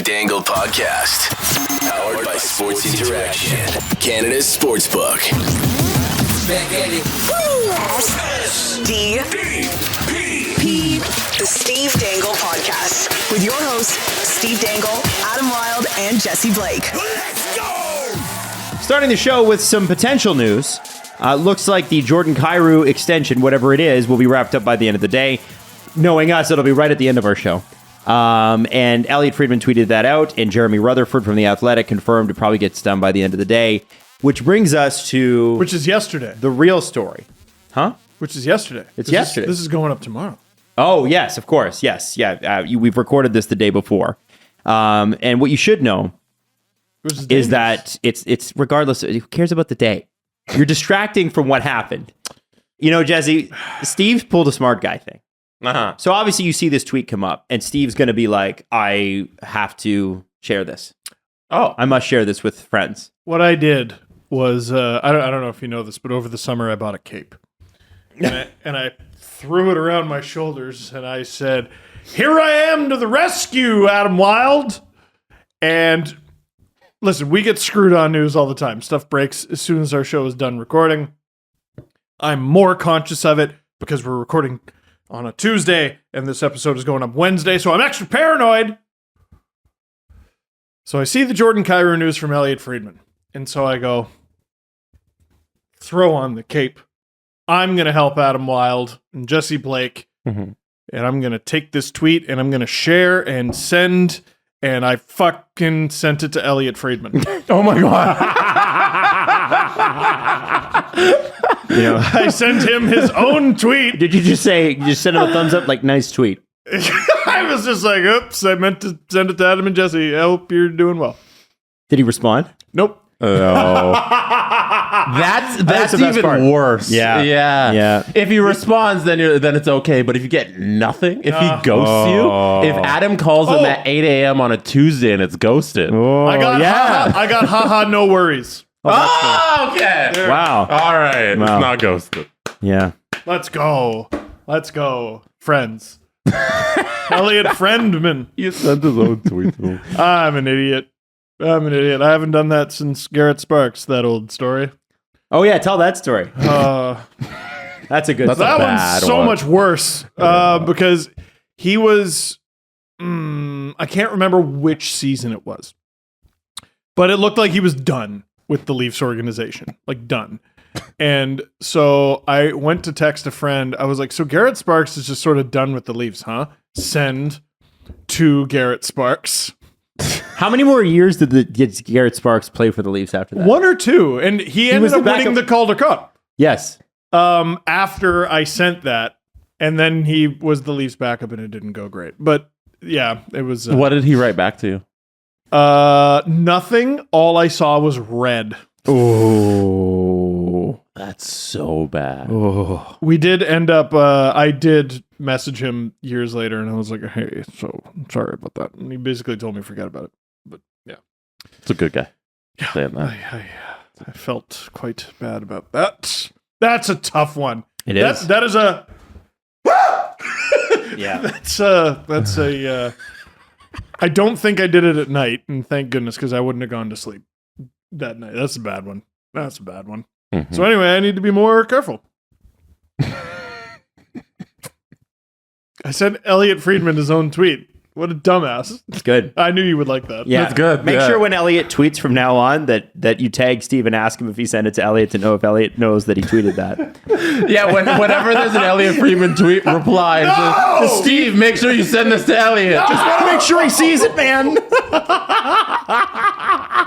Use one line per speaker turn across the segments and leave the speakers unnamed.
Dangle Podcast. Powered by Sports Interaction. Canada's Sportsbook.
The Steve Dangle Podcast. With your hosts, Steve Dangle, Adam Wilde, and Jesse Blake.
Let's go!
Starting the show with some potential news. Looks like the Jordan Kyrou extension, whatever it is, will be wrapped up by the end of the day. Knowing us, it'll be right at the end of our show. And Elliot Friedman tweeted that out, and Jeremy Rutherford from The Athletic confirmed it probably gets done by the end of the day, which brings us to...
Which is yesterday.
The real story. Huh?
Which is yesterday.
It's yesterday.
This is going up tomorrow.
Oh, yes, of course. Yes. Yeah. We've recorded this the day before. And what you should know is that it's regardless, who cares about the day? You're distracting from what happened. You know, Jesse, Steve pulled a smart guy thing.
Uh-huh.
So obviously you see this tweet come up and Steve's going to be like, I have to share this.
Oh,
I must share this with friends.
What I did was, I don't know if you know this, but over the summer I bought a cape. And I threw it around my shoulders and I said, "Here I am to the rescue, Adam Wilde." And listen, we get screwed on news all the time. Stuff breaks as soon as our show is done recording. I'm more conscious of it because we're recording on a Tuesday and this episode is going up Wednesday, so I'm extra paranoid. So I see the Jordan Kyrou news from Elliot Friedman. And so I go, throw on the cape. I'm going to help Adam Wilde and Jesse Blake.
Mm-hmm.
And I'm going to take this tweet and I'm going to share and send. And I fucking sent it to Elliot Friedman.
oh my God.
You know,
I sent him his own tweet.
did you just say, you just send him a thumbs up, like, nice tweet?
I was just like, oops, I meant to send it to Adam and Jesse. I hope you're doing well.
Did he respond?
Nope.
Oh. That's
the best
even
part.
worse.
Yeah.
If he responds, then it's okay. But if you get nothing, if he ghosts you, if Adam calls him at 8 a.m. on a Tuesday and it's ghosted.
I got haha, no worries.
Oh, okay.
Wow.
All right.
Wow.
It's not ghosted.
Yeah.
Let's go, friends. Elliot Friedman.
He sent his own tweet to him.
I'm an idiot. I haven't done that since Garrett Sparks, that old story.
Oh, yeah. Tell that story. That's a good
That's
story.
That
bad
one's so
one.
much worse because he was, I can't remember which season it was, but it looked like he was done with the Leafs organization, like done. And so I went to text a friend. I was like, so Garrett Sparks is just sort of done with the Leafs, huh? Send to Garrett Sparks.
How many more years did Garrett Sparks play for the Leafs after that?
1 or 2. And he ended
was the
up winning the Calder Cup.
Yes.
After I sent that, and then he was the Leafs backup and it didn't go great. But yeah, it was...
What did he write back to you?
Nothing. All I saw was red.
Oh, that's so bad.
Oh.
We did end up, I did message him years later and I was like, hey, so I'm sorry about that. And he basically told me forget about it. But yeah.
It's a good guy.
Yeah.
Saying that.
I felt quite bad about that. That's a tough one.
It is.
That is a...
Yeah.
That's a... I don't think I did it at night, and thank goodness, because I wouldn't have gone to sleep that night. That's a bad one.
Mhm.
So anyway, I need to be more careful. I sent Elliot Friedman his own tweet. What a dumbass.
It's good.
I knew you would like that.
Yeah.
That's good.
Make
Yeah.
sure when Elliot tweets from now on that you tag Steve and ask him if he sent it to Elliot to know if Elliot knows that he tweeted that.
Yeah, whenever there's an Elliot Friedman tweet, reply.
No!
Steve, make sure you send this to Elliot.
Just want to make sure he sees it, man.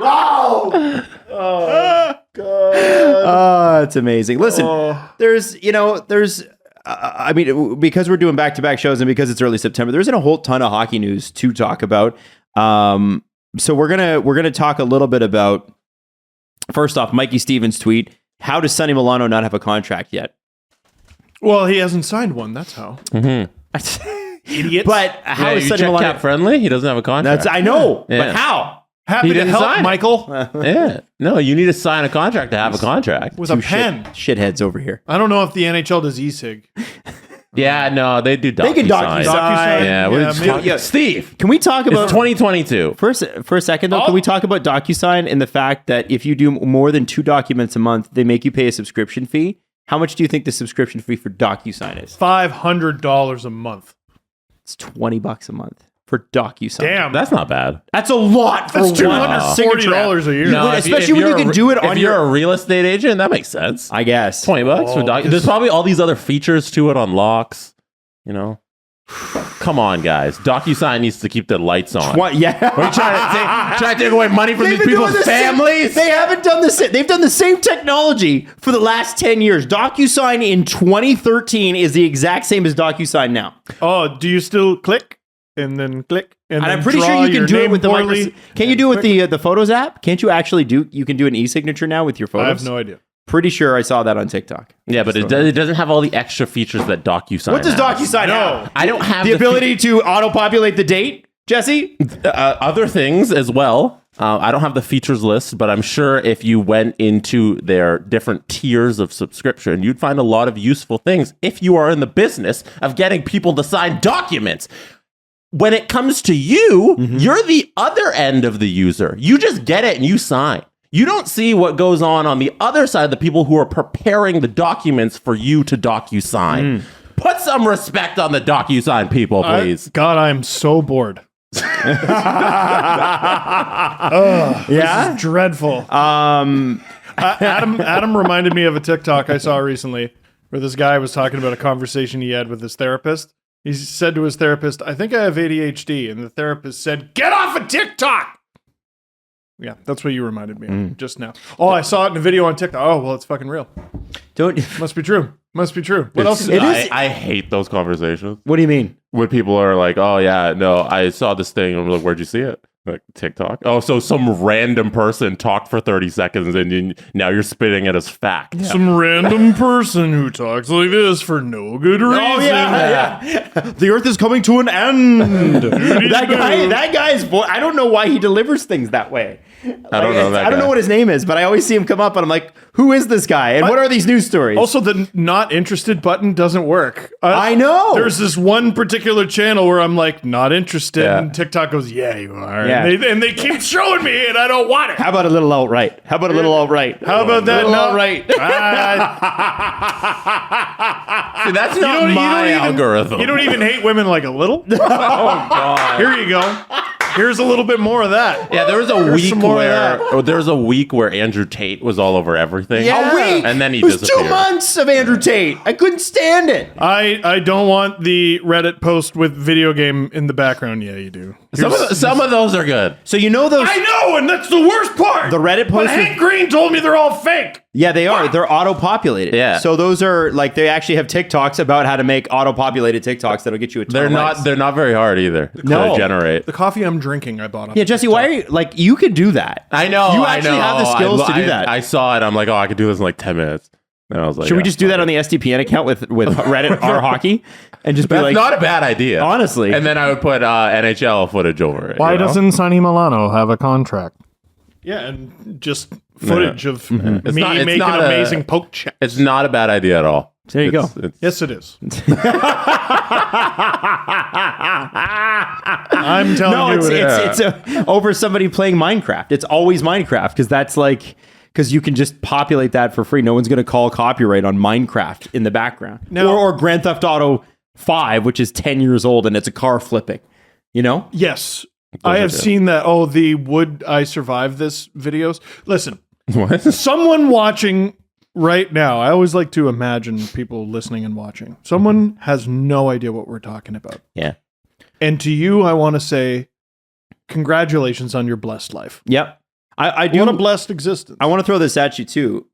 Oh, it's amazing. Listen, there's I mean, because we're doing back-to-back shows and because it's early September, there isn't a whole ton of hockey news to talk about. So we're gonna talk a little bit about, first off, Mikey Stevens' tweet. How does Sonny Milano not have a contract yet?
Well, he hasn't signed one. That's how. Idiots.
But how is
you
Sonny
check
Milano?
cap friendly? He doesn't have a contract.
I know,
Yeah.
but how?
Happy
He
to
didn't
help,
sign it.
Michael,
Yeah. No, you need to sign a contract to have a contract.
with a pen.
Shitheads over here.
I don't know if the NHL does e-cig.
Yeah, no, they do DocuSign.
They can DocuSign.
Yeah,
maybe-
Steve,
Can we talk about
it's 2022.
for a second though? Can we talk about DocuSign and the fact that if you do more than 2 documents a month, they make you pay a subscription fee? How much do you think the subscription fee for DocuSign is?
$500 a month.
It's $20 a month for DocuSign.
Damn.
That's not bad.
That's a lot for
That's
one
$240 a year.
No,
especially when you can do it on
if you're
your-
a real estate agent, that makes sense.
I guess.
$20 for doc. There's probably all these other features to it on locks. You know, come on, guys. DocuSign needs to keep the lights on.
Yeah.
Are you trying to take away money from
They've
these
been doing
people's
the same-
families?
They haven't done the same. They've done the same technology for the last 10 years. DocuSign in 2013 is the exact same as DocuSign now.
Oh, do you still click and then click?
And
then
I'm pretty
draw
sure you
your
can do it
name
with the
poorly?
Microsoft. Can you do it with the Photos app? Can't you actually do? You can do an e-signature now with your photos.
I have no idea.
Pretty sure I saw that on TikTok.
Yeah, but it doesn't have all the extra features that DocuSign
What does
has.
DocuSign
No.
have?
I don't have
The ability to auto-populate the date, Jesse?
other things as well. I don't have the features list, but I'm sure if you went into their different tiers of subscription, you'd find a lot of useful things if you are in the business of getting people to sign documents. When it comes to you, you're the other end of the user. You just get it and you sign. You don't see what goes on the other side, the people who are preparing the documents for you to DocuSign. Put some respect on the DocuSign people, please.
God, I'm so bored.
Yeah?
This is dreadful. Adam reminded me of a TikTok I saw recently where this guy was talking about a conversation he had with his therapist. He said to his therapist, I think I have ADHD. And the therapist said, get off of TikTok. Yeah, that's what you reminded me of just now. Oh, I saw it in a video on TikTok. Oh, well, it's fucking real.
Don't.
Must be true. Must be true. What else is
It is-
I hate those conversations
What do you mean?
when people are like, "Oh yeah, no, I saw this thing." I'm like, "Where'd you see it?" Like TikTok. Oh, so some random person talked for 30 seconds and now you're spitting it as fact.
Some random person who talks like this for no good reason.
Oh yeah. The Earth is coming to an end. that guy's boy. I don't know why he delivers things that way.
I don't know that
I don't
guy.
know what his name is, but I always see him come up, and I'm like, "Who is this guy? And what are these news stories?"
Also, the not interested button doesn't work.
I know.
There's this one particular channel where I'm like, not interested.
Yeah.
And TikTok goes, yeah, you are.
Yeah.
And they keep showing me and I don't want it.
How about a little alt-right? How about a little alt-right?
How about that?
Little
No.
alt-right.
See, that's not my algorithm.
You don't even hate women like a little?
Oh god.
Here you go. Here's a little bit more of that.
Yeah, there was a week
some more of
where Andrew Tate was all over everything.
A week.
And then he
it was
disappeared.
2 months of Andrew Tate. I couldn't stand it.
I don't want the Reddit post with video game in the background. Yeah, you do.
Some of those are good.
So you know those?
I know, and that's the worst part.
The Reddit
But
post.
Hank Green told me they're all fake.
Yeah, they are. They're auto-populated.
Yeah.
So those are like they actually have TikToks about how to make auto-populated TikToks that'll get you a ton of likes.
They're not very hard either
No.
to generate.
The coffee I'm drinking, I bought off.
Yeah, Jesse, why are you like you could do that?
I know.
You
I
actually
know.
have the skills to do that.
I saw it. I'm like, oh, I could do this in like 10 minutes. And I was like,
Should we
yeah,
just do that on the SDPN account with Reddit R Hockey and just be
That's
like,
not a bad idea,
honestly.
And then I would put NHL footage over it.
Why
you know?
doesn't Sonny Milano have a contract? Yeah, and just footage of me
It's
making
not
amazing poke checks.
It's not a bad idea at all.
There you go.
Yes, it is. I'm telling
no,
you,
it's over somebody playing Minecraft. It's always Minecraft because that's like because you can just populate that for free. No one's going to call copyright on Minecraft in the background.
No.
Or Grand Theft Auto 5, which is 10 years old and it's a car flipping. You know?
yes, I have seen that. Oh, the "Would I Survive This" videos. Listen,
What?
someone watching right now. I always like to imagine people listening and watching. Someone has no idea what we're talking about.
Yeah.
And to you, I want to say, congratulations on your blessed life.
Yep. I do.
What a blessed existence.
I want to throw this at you too.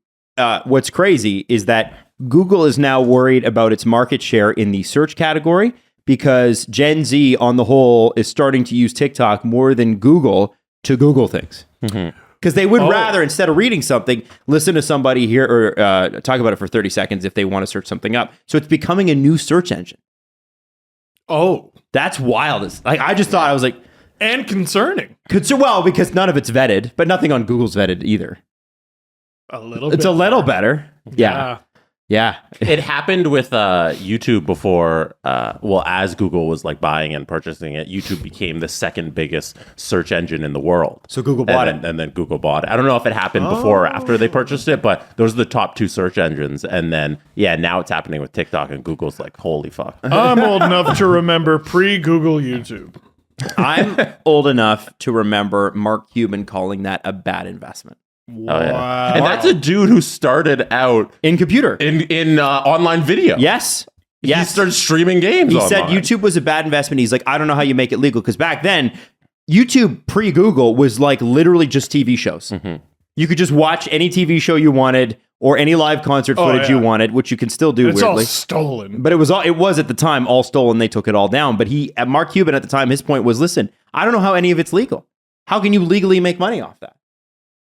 What's crazy is that Google is now worried about its market share in the search category because Gen Z on the whole is starting to use TikTok more than Google to Google things. Because they would rather, instead of reading something, listen to somebody here or talk about it for 30 seconds if they want to search something up. So it's becoming a new search engine.
Oh,
That's wild. Like I just thought, I was like,
and concerning.
well, because none of it's vetted, but nothing on Google's vetted either.
A little
It's
bit.
a little better. Yeah. Yeah.
It happened with YouTube before, as Google was like buying and purchasing it, YouTube became the second biggest search engine in the world.
So Google bought it.
And then Google bought it. I don't know if it happened before or after they purchased it, but those are the top two search engines. And then, now it's happening with TikTok, and Google's like, holy fuck.
I'm old enough to remember pre-Google YouTube.
I'm old enough to remember Mark Cuban calling that a bad investment.
Oh, yeah. And that's a dude who started out
In computer.
in online video.
Yes.
He
Yes.
started streaming games.
He said
online.
YouTube was a bad investment. He's like, I don't know how you make it legal. Because back then, YouTube pre-Google was like literally just TV shows. You could just watch any TV show you wanted or any live concert footage you wanted, which you can still do
It's
weirdly.
all stolen.
But it was at the time all stolen. They took it all down. But Mark Cuban at the time, his point was, listen, I don't know how any of it's legal. How can you legally make money off that?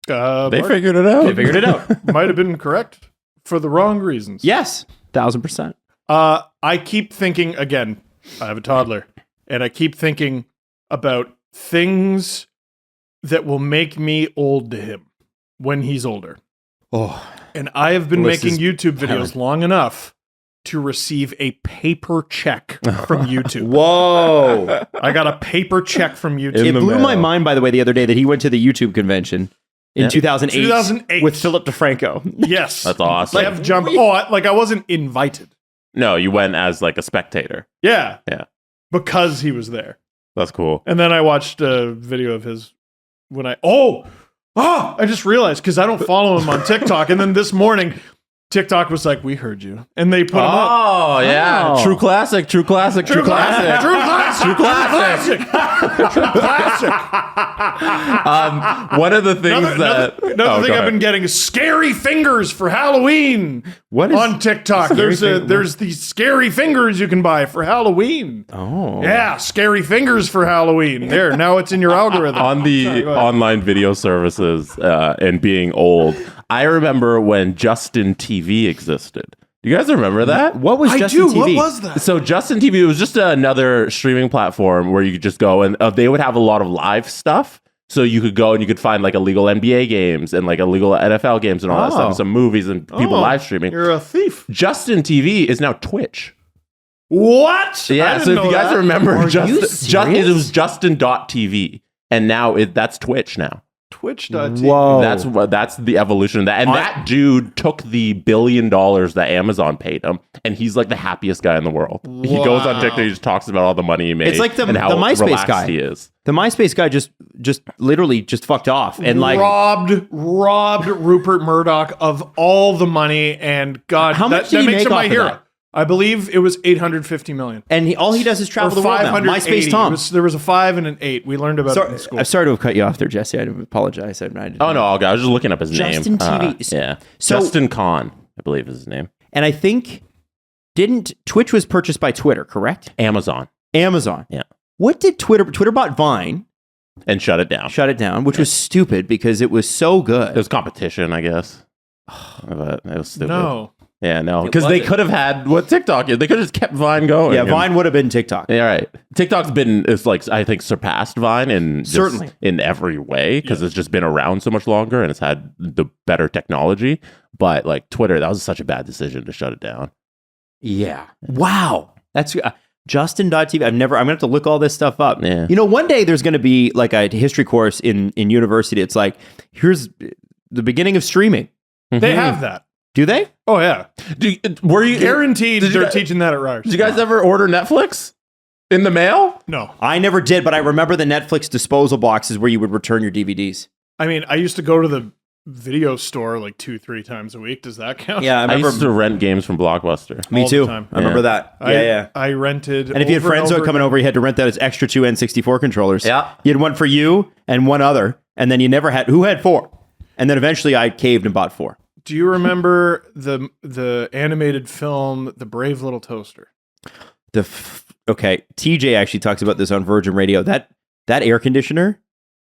They figured it out.
They figured it out.
Might have been correct for the wrong reasons.
Yes, 1,000%.
I keep thinking, again, I have a toddler, and I keep thinking about things that will make me old to him when he's older.
Oh,
And I have been
List
making
is
YouTube videos long enough to receive a paper check from YouTube.
whoa!
I got a paper check from YouTube.
It
the
blew my
mail.
mind, by the way, the other day that he went to the YouTube convention in 2008,
2008.
with Philip DeFranco.
Yes.
That's awesome.
I have jump. I wasn't invited.
No, you went as like a spectator.
Yeah.
Yeah.
Because he was there.
That's cool.
And then I watched a video of his when I just realized because I don't follow him on TikTok. And then this morning, TikTok was like, "We heard you," and they put him up.
Oh, yeah.
Oh.
True classic.
True classic. True classic. True classic.
One of the things
Another
Oh,
thing
go
I've
ahead.
been getting is scary fingers for Halloween.
What is
on TikTok? There's these scary fingers you can buy for Halloween.
Oh,
Yeah, scary fingers for Halloween. There, now it's in your algorithm.
on the
Sorry, go ahead.
online video services and being old. I remember when Justin TV existed. Do you guys remember that?
What was Justin TV?
What was that?
So Justin TV was just another streaming platform where you could just go and they would have a lot of live stuff. So you could go and you could find like illegal NBA games and like illegal NFL games and all that stuff, and some movies and people live streaming.
You're a thief.
Justin TV is now Twitch.
What?
Yeah, so if you guys remember,
Are you
it
serious?
was Justin.tv, and now that's Twitch now.
Twitch.tv.
Whoa.
That's the evolution of that. And that dude took the $1 billion that Amazon paid him, and he's like the happiest guy in the world. He goes on TikTok, he just talks about all the money he made.
It's like the
and how
MySpace
relaxed
guy.
he is.
The MySpace guy just literally just fucked off and like
robbed Rupert Murdoch of all the money, and God,
How much did
that
he
makes
make
him my
off of
hero.
that?
I believe it was $850 million.
and all he does is travel the world now.
580.
MySpace Tom.
There was a 5 and an 8. We learned about it in school.
I'm sorry to have cut you off there, Jesse. I apologize. I
Oh no, I was just looking up his
Justin
name.
TV.
Yeah,
So-
Justin Kahn, I believe is his name.
And I think Twitch was purchased by Twitter, correct?
Amazon.
Amazon.
Yeah.
What did Twitter bought Vine,
And shut it down.
shut it down, which was stupid because it was so
It
good.
was competition, I guess. But it was stupid.
No.
Yeah, no, because they
wasn't.
could have had what TikTok is. They could have just kept Vine going.
Yeah,
and-
Vine would have been TikTok.
Yeah, right. TikTok's been I think surpassed Vine in just
Certainly.
in every way because it's just been around so much longer and it's had the better technology. But like Twitter, that was such a bad decision to shut it down.
Yeah. Wow. That's Justin.tv. I'm going to have to look all this stuff up.
Yeah.
You know, one day there's going to be like a history course in university. It's like, here's the beginning of streaming.
They have that.
Do they?
Oh, yeah.
Were you
Guaranteed
Did you
they're
guys-
teaching that at Rars.
Did you guys ever order Netflix in the mail?
No.
I never did, but I remember the Netflix disposal boxes where you would return your DVDs.
I mean, I used to go to the video store like 2-3 times a week. Does that count?
Yeah, I
I
remember.
used to rent games from Blockbuster.
Me
all the
too.
time.
I remember that. Yeah.
I rented.
And if you had friends who were coming over, you had to rent that as extra 2 N64 controllers.
Yeah.
You had one for you and one other, and then you never had. Who had 4? And then eventually I caved and bought 4.
Do you remember the animated film The Brave Little Toaster?
Okay, TJ actually talks about this on Virgin Radio. That air conditioner,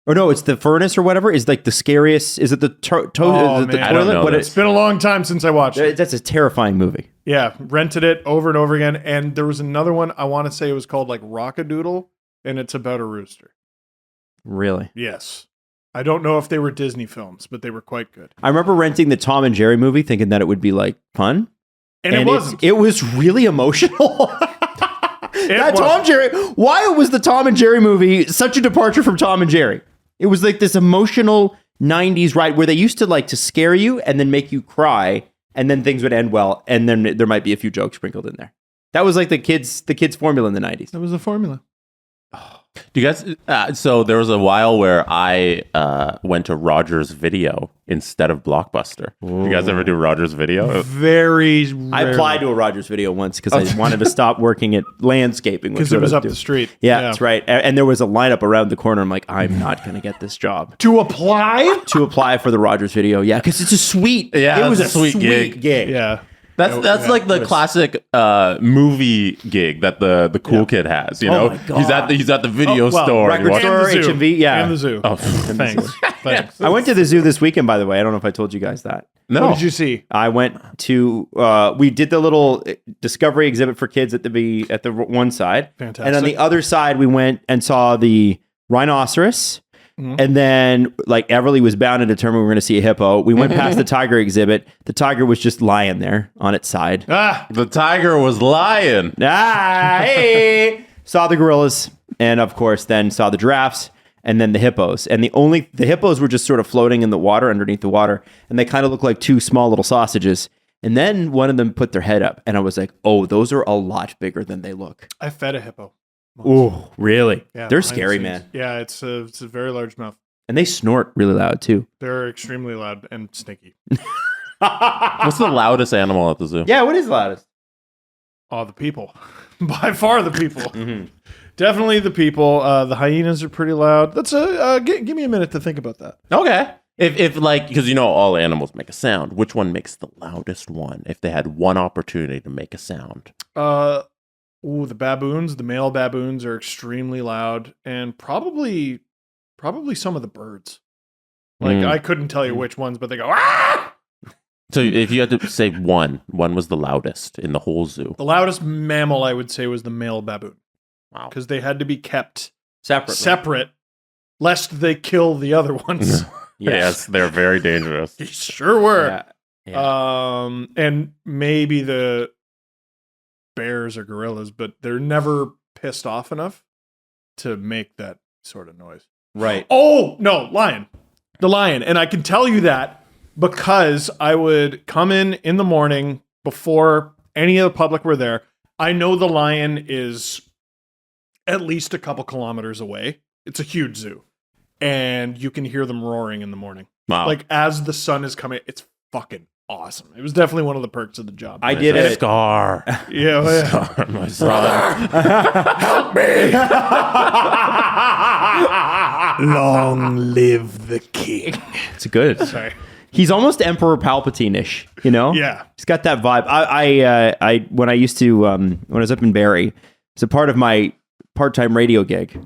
or no, it's the furnace or whatever, is like the scariest. Is it the
Oh,
the
man.
I don't
toilet?
know
What
this.
It's been a long time since I watched it.
That's a terrifying movie.
Yeah, rented it over and over again. And there was another one, I want to say it was called like Rockadoodle, and it's about a rooster.
Really?
Yes. I don't know if they were Disney films, but they were quite good.
I remember renting the Tom and Jerry movie, thinking that it would be like fun.
And it wasn't.
It was really emotional. That Tom
wasn't.
Jerry. Why was the Tom and Jerry movie such a departure from Tom and Jerry? It was like this emotional 90s ride where they used to like to scare you and then make you cry, and then things would end well, and then there might be a few jokes sprinkled in there. That was like the kids' formula in the 90s.
That was the formula.
Do you guys? So there was a while where I went to Rogers Video instead of Blockbuster. Do you guys ever do Rogers Video?
Very
I applied to a Rogers Video once because I wanted to stop working at landscaping.
because it was up the street.
Yeah, that's right. And there was a lineup around the corner. I'm like, I'm not going to get this job.
To apply?
To apply for the Rogers Video. Yeah, because it's a sweet.
Yeah,
it was
it's a sweet gig.
Yeah.
That's like the classic movie gig that the cool kid has. You know,
my God.
he's at the video store. and
record
he
store.
watches-
And the zoo.
HMV, yeah.
And the zoo.
Oh,
Thanks. Thanks.
I went to the zoo this weekend, by the way. I don't know if I told you guys that.
no.
What did you see?
I went to we did the little discovery exhibit for kids at the one side.
Fantastic.
And on the other side we went and saw the rhinoceros. And then like Everly was bound and determined we were going to see a hippo. We went past the tiger exhibit. The tiger was just lying there on its side.
The tiger was lying.
Hey! Saw the gorillas, and of course then saw the giraffes, and then the hippos. And the hippos were just sort of floating in the water, underneath the water, and they kind of looked like two small little sausages. And then one of them put their head up, and I was like, oh, those are a lot bigger than they look.
I fed a hippo.
Oh, really?
Yeah,
They're
behind the
scary,
scenes.
man.
Yeah, it's a very large mouth.
And they snort really loud, too.
They're extremely loud and sneaky.
What's the loudest animal at the zoo?
Yeah, what is loudest?
Oh, the people. By far the people. Definitely the people. The hyenas are pretty loud. That's give me a minute to think about that.
Okay. If like, because you know all animals make a sound, which one makes the loudest one? If they had one opportunity to make a sound.
The baboons, the male baboons are extremely loud, and probably some of the birds. Like I couldn't tell you which ones, but they go ah!
So if you had to say one was the loudest in the whole zoo.
The loudest mammal I would say was the male baboon.
Wow.
Because they had to be kept
Separate.
lest they kill the other ones.
Yes, they're very dangerous.
They sure were.
Yeah.
And maybe the bears or gorillas, but they're never pissed off enough to make that sort of noise.
Right.
Oh, no, lion. The lion. And I can tell you that because I would come in the morning before any of the public were there. I know the lion is at least a couple kilometers away. It's a huge zoo. And you can hear them roaring in the morning.
Wow.
Like as the sun is coming, it's fucking awesome. It was definitely one of the perks of the job.
I did it.
Scar.
Yeah.
Scar, my son.
Help me! Long live the king.
It's good.
Sorry.
He's almost Emperor Palpatine-ish, you know?
Yeah.
He's got that vibe. I when I used to when I was up in Barrie, as a part of my part-time radio gig,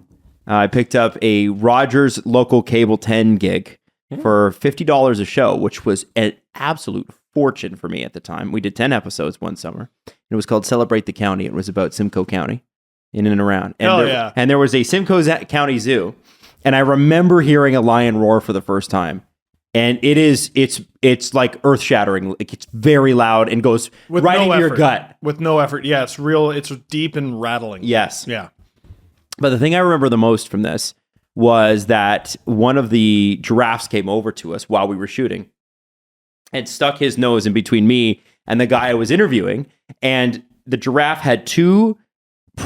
I picked up a Rogers local cable 10 gig for $50 a show, which was an absolute fortune for me at the time. We did 10 episodes one summer. It was called Celebrate the County. It was about Simcoe County, in and around. And and there was a Simcoe County Zoo, and I remember hearing a lion roar for the first time. And it's like earth shattering. Like it's very loud and goes
With
right
no
into your
effort.
gut.
With no effort. Yeah, it's real. It's deep and rattling.
Yes.
Yeah.
But the thing I remember the most from this was that one of the giraffes came over to us while we were shooting and stuck his nose in between me and the guy I was interviewing. And the giraffe had you could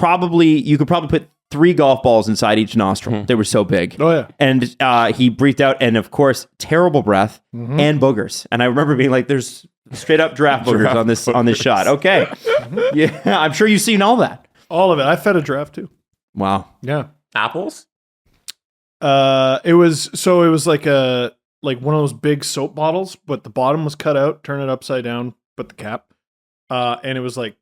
probably put 3 golf balls inside each nostril. They were so big.
Oh, yeah.
And he breathed out, and of course, terrible breath and boogers. And I remember being like, there's straight up giraffe boogers on this shot. Okay. Yeah, I'm sure you've seen all that.
All of it. I fed a giraffe too.
Wow.
Yeah.
Apples?
It was like one of those big soap bottles, but the bottom was cut out, turn it upside down, put the cap. And it was like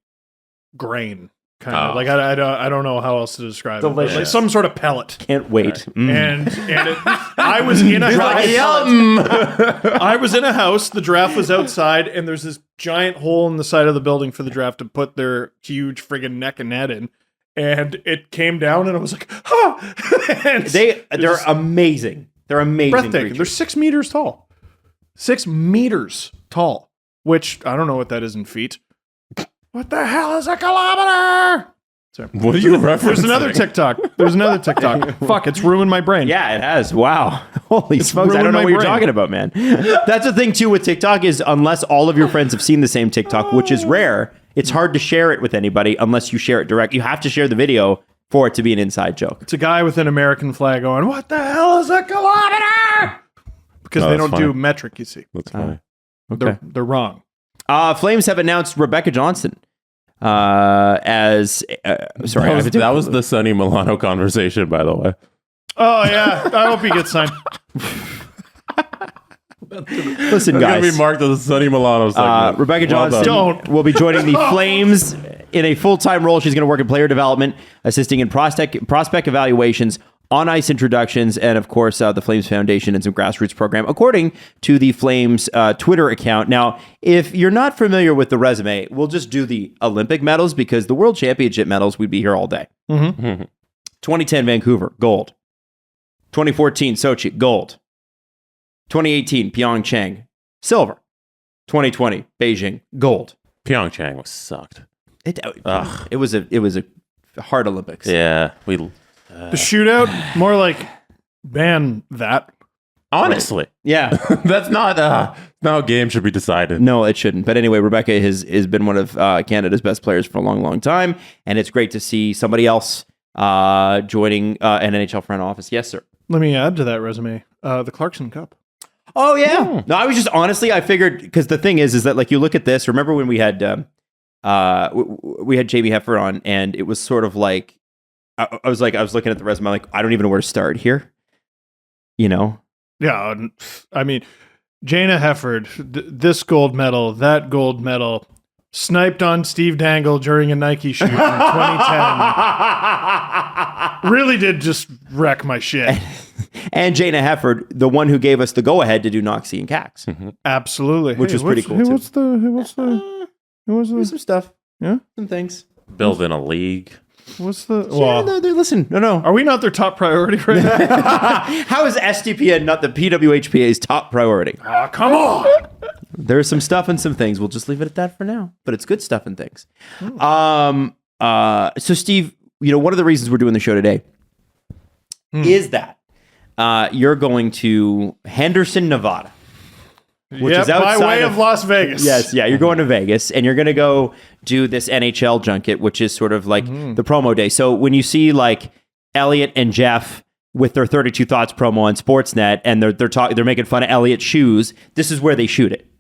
grain. Kind of like I don't know how else to describe
Delicious.
it. Like some sort of pellet.
Can't wait.
And I was in a house. I was in a house. The giraffe was outside, and there's this giant hole in the side of the building for the giraffe to put their huge friggin' neck and head in. And it came down, and I was like, "Huh!"
They're amazing. They're amazing.
Breathtaking.
Creatures.
They're 6 meters tall. 6 meters tall. Which I don't know what that is in feet. What the hell is a kilometer? Sorry.
What are you referencing?
There's another TikTok. Fuck, it's ruined my brain.
Yeah, it has. Wow. Holy smokes. I
ruined
don't know
my
what you're
brain.
talking about, man. That's the thing, too, with TikTok is unless all of your friends have seen the same TikTok, which is rare, it's hard to share it with anybody unless you share it direct. You have to share the video for it to be an inside joke.
It's a guy with an American flag going, what the hell is a kilometer? Because they don't do metric, you see.
That's funny.
Okay.
They're wrong.
Flames have announced Rebecca Johnston as... sorry.
That was the Sonny Milano conversation, by the way.
Oh, yeah. I hope he gets signed.
Listen,
It's going to
guys.
be marked as a Sonny Milano segment.
Rebecca
Well
Johnston
done.
will be joining the Flames in a full-time role. She's going to work in player development, assisting in prospect evaluations, on-ice introductions, and, of course, the Flames Foundation and some grassroots program, according to the Flames Twitter account. Now, if you're not familiar with the resume, we'll just do the Olympic medals because the World Championship medals, we'd be here all day. 2010 Vancouver, gold. 2014 Sochi, gold. 2018 Pyeongchang, silver. 2020 Beijing, gold.
Pyeongchang was sucked.
It was a hard Olympics.
Yeah.
The shootout, more like ban that.
Honestly.
Yeah.
That's not how a game should be decided.
No, it shouldn't. But anyway, Rebecca has been one of Canada's best players for a long, long time. And it's great to see somebody else joining an NHL front office. Yes, sir.
Let me add to that resume. The Clarkson Cup.
Oh, yeah. No, I was just honestly, I figured, because the thing is that like you look at this, remember when we had Jamie Heffer on, and it was sort of like, I was looking at the resume, like, I don't even know where to start here. You know?
Yeah, I mean, Jana Hefford, this gold medal, that gold medal, sniped on Steve Dangle during a Nike shoot in 2010. Really did just wreck my shit.
And Jana Hefford, the one who gave us the go-ahead to do Noxie and Cax.
Absolutely.
Which was pretty cool, too.
Who was the
Some stuff.
Yeah?
Some things.
Building a league.
What's the...
Yeah, no, listen. No.
Are we not their top priority right now?
How is SDPN not the PWHPA's top priority?
Come on!
There's some stuff and some things. We'll just leave it at that for now. But it's good stuff and things. So Steve, one of the reasons we're doing the show today is that you're going to Henderson, Nevada. Which is outside
by way of Las Vegas.
Yes, yeah. You're going to Vegas, and you're going to go do this NHL junket, which is sort of like the promo day. So when you see like Elliot and Jeff with their 32 Thoughts promo on Sportsnet, and they're making fun of Elliot's shoes, this is where they shoot it.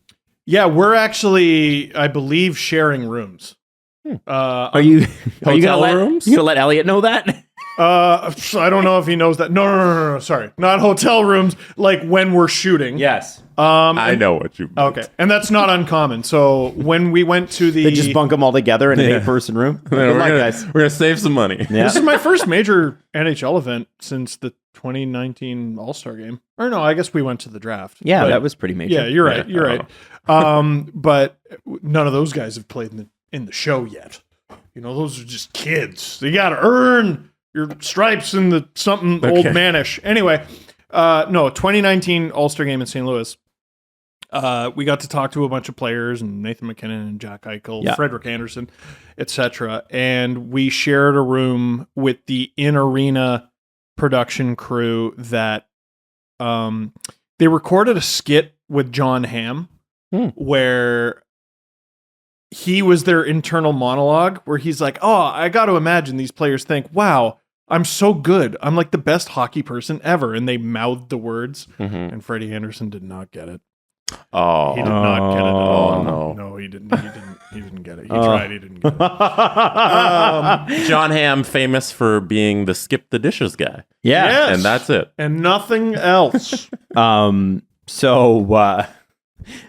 Yeah, we're actually, I believe, sharing rooms.
Are you gonna let Elliot know that?
I don't know if he knows that. No. Sorry, not hotel rooms. Like when we're shooting.
Yes.
I know what you mean.
Okay, and that's not uncommon. So when we went to the,
They just bunk them all together in an 8-person room. Good luck, guys.
We're gonna save some money.
Yeah.
This is my first major NHL event since the 2019 All-Star game. Or no, I guess we went to the draft.
Yeah,
But-
that was pretty major.
Yeah, you're right. You're right. But none of those guys have played in the show yet. Those are just kids. They got to earn your stripes in the something old manish. Anyway, 2019 All-Star game in St. Louis. We got to talk to a bunch of players and Nathan McKinnon and Jack Eichel, Frederick Anderson, etc. And we shared a room with the in-arena production crew that they recorded a skit with John Hamm where he was their internal monologue where he's like, oh, I got to imagine these players think, wow, I'm so good. I'm like the best hockey person ever. And they mouthed the words. And Freddie Anderson did not get it.
Oh,
He did not get it at all.
no.
No, he didn't get it. He tried, he didn't get it.
John Hamm, famous for being the skip the dishes guy.
Yeah.
Yes.
And that's it.
And nothing else.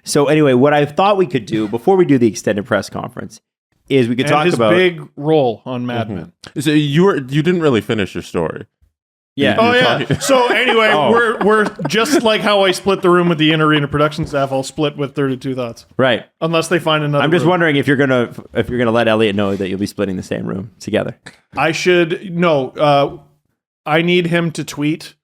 So anyway, what I thought we could do before we do the extended press conference is we could talk
his
about
big role on Mad Men.
So you didn't really finish your story.
Yeah.
Oh
You're
yeah.
talking-
So anyway, we're just like how I split the room with the in-arena production staff. I'll split with 32 Thoughts,
Right.
unless they find another.
I'm just
room.
wondering if you're gonna let Elliot know that you'll be splitting the same room together.
I should no. I need him to tweet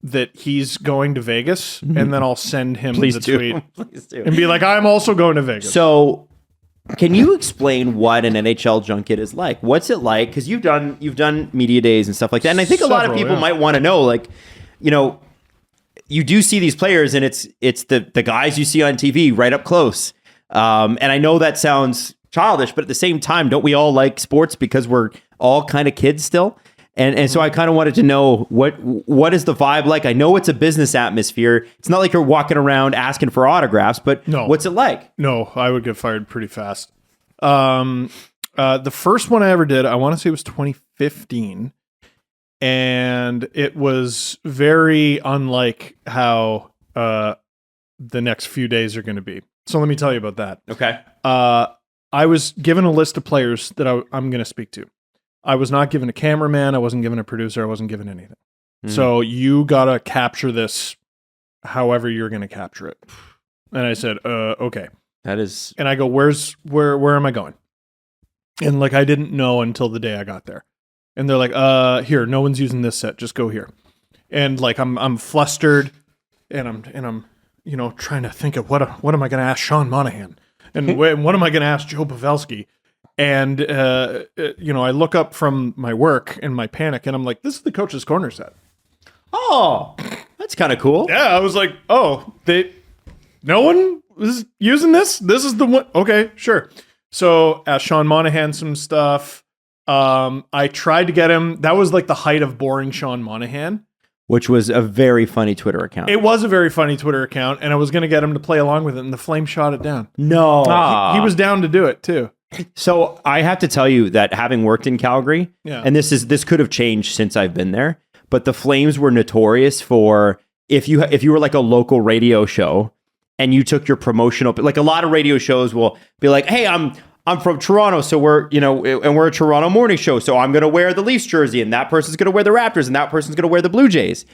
that he's going to Vegas, and then I'll send him
Please
the
do.
tweet
Please do.
and be like, "I'm also going to Vegas."
So Can you explain what an NHL junket is like? What's it like? Because you've done media days and stuff like that, and I think a lot of people might want to know, like, you know, you do see these players, and it's the guys you see on TV right up close. And I know that sounds childish, but at the same time, don't we all like sports because we're all kind of kids still? And so I kind of wanted to know what is the vibe like? I know it's a business atmosphere. It's not like you're walking around asking for autographs, but what's it like?
No, I would get fired pretty fast. The first one I ever did, I want to say it was 2015. And it was very unlike how the next few days are going to be. So let me tell you about that.
Okay.
I was given a list of players that I'm going to speak to. I was not given a cameraman. I wasn't given a producer. I wasn't given anything. So you got to capture this however you're going to capture it. And I said, okay.
That is...
And I go, where am I going? And like, I didn't know until the day I got there. And they're like, here, no one's using this set. Just go here. And like, I'm flustered and I'm, you know, trying to think of what am I going to ask Sean Monahan? And what am I going to ask Joe Pavelski? And, you know, I look up from my work in my panic and I'm like, this is the coach's corner set.
Oh, that's kind of cool.
Yeah. I was like, oh, no one is using this. This is the one. Okay, sure. So asked Sean Monahan some stuff. I tried to get him. That was like the height of boring Sean Monahan.
Which was a very funny Twitter account.
It was a very funny Twitter account, and I was going to get him to play along with it, and the Flames shot it down.
No.
He was down to do it, too.
So I have to tell you that having worked in Calgary, and this could have changed since I've been there, but the Flames were notorious for if you were like a local radio show and you took your promotional, like a lot of radio shows will be like, hey, I'm from Toronto, so we're a Toronto morning show, so I'm going to wear the Leafs jersey, and that person's going to wear the Raptors, and that person's going to wear the Blue Jays.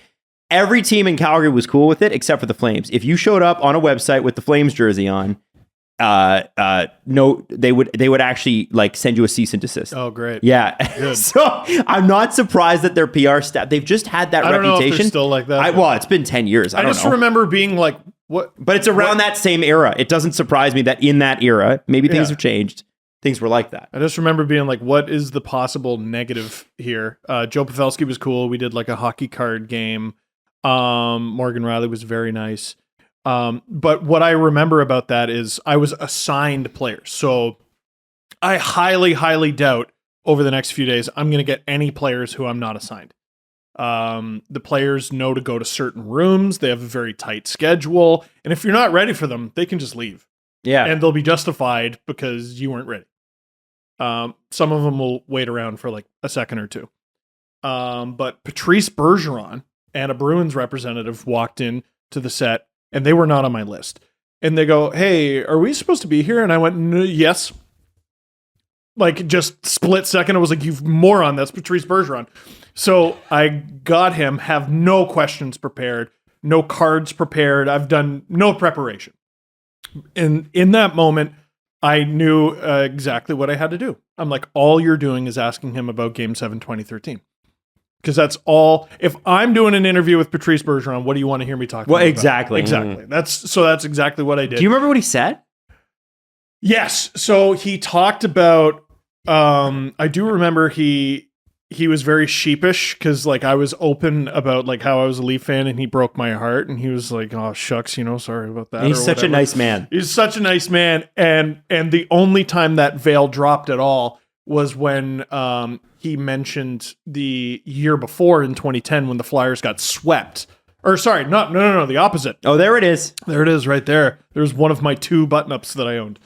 Every team in Calgary was cool with it, except for the Flames. If you showed up on a website with the Flames jersey on, no, they would actually like send you a cease and desist.
Oh, great.
Yeah. So I'm not surprised that their PR staff, they've just had that reputation.
Know if they're still like that.
Well, it's been 10 years. I
just remember being like, what?
But it's around that same era. It doesn't surprise me that in that era, maybe things have changed. Things were like that.
I just remember being like, what is the possible negative here? Joe Pavelski was cool. We did like a hockey card game. Morgan Riley was very nice. But what I remember about that is I was assigned players. So I highly, highly doubt over the next few days I'm going to get any players who I'm not assigned. The players know to go to certain rooms. They have a very tight schedule. And if you're not ready for them, they can just leave.
Yeah.
And they'll be justified because you weren't ready. Some of them will wait around for like a second or two. But Patrice Bergeron and a Bruins representative walked in to the set and they were not on my list. And they go, hey, are we supposed to be here? And I went, yes. Like just split second. I was like, you moron, that's Patrice Bergeron. So I got him, have no questions prepared, no cards prepared. I've done no preparation. And in that moment, I knew exactly what I had to do. I'm like, all you're doing is asking him about Game 7, 2013. Because that's all. If I'm doing an interview with Patrice Bergeron, what do you want to hear me talk about?
Exactly.
Exactly. That's exactly what I did.
Do you remember what he said?
Yes. So he talked about, I do remember he was very sheepish because like I was open about like how I was a Leaf fan and he broke my heart and he was like, oh shucks, sorry about that.
He's such a nice man.
He's such a nice man. And the only time that veil dropped at all was when he mentioned the year before in 2010 when the Flyers got swept. Or sorry, no, the opposite.
Oh, there it is.
There it is right there. There's one of my 2 button-ups that I owned.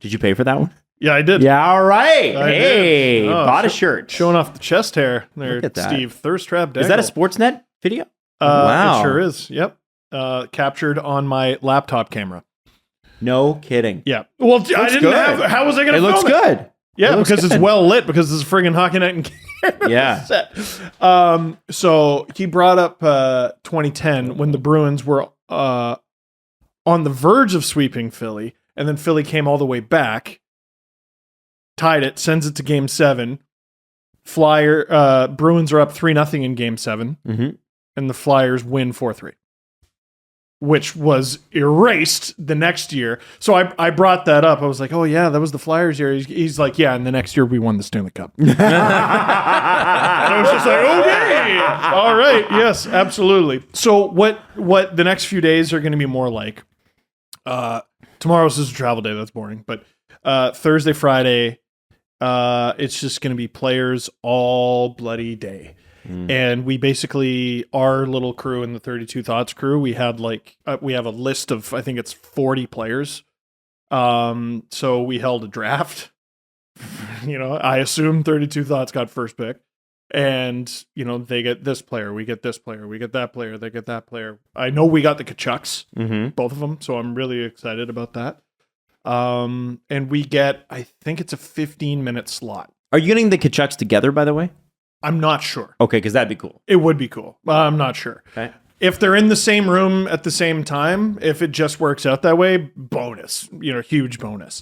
Did you pay for that one?
Yeah, I did.
Yeah, all right.
I
hey,
did.
bought a shirt.
Showing off the chest hair there,
Look at that.
Steve. Thirst trap Dangle.
Is that a Sportsnet video?
Wow. It sure is. Yep. Captured on my laptop camera.
No kidding.
Yeah. Well, I didn't
good.
have. How was I going to?
It looks good.
Yeah, because it's well lit. Because this is friggin' Hockey Night in Canada.
Yeah.
Set. So he brought up 2010 when the Bruins were on the verge of sweeping Philly, and then Philly came all the way back, tied it, sends it to Game 7. Bruins are up 3-0 in Game 7, and the Flyers win 4-3. which was erased the next year. So I brought that up. I was like, oh yeah, that was the Flyers year. He's like, yeah, and the next year we won the Stanley Cup. And I was just like, okay, all right, yes, absolutely. So what the next few days are going to be more like, tomorrow's just a travel day. That's boring. But Thursday, Friday, it's just going to be players all bloody day. And we basically, our little crew in the 32 Thoughts crew, we had we have a list of, I think it's 40 players. So we held a draft. I assume 32 Thoughts got first pick. And, they get this player, we get this player, we get that player, they get that player. I know we got the Kachucks, both of them. So I'm really excited about that. And we get, I think it's a 15-minute slot.
Are you getting the Kachucks together, by the way?
I'm not sure.
Okay, because that'd be cool.
It would be cool. I'm not sure.
Okay.
If they're in the same room at the same time, if it just works out that way, bonus. Huge bonus.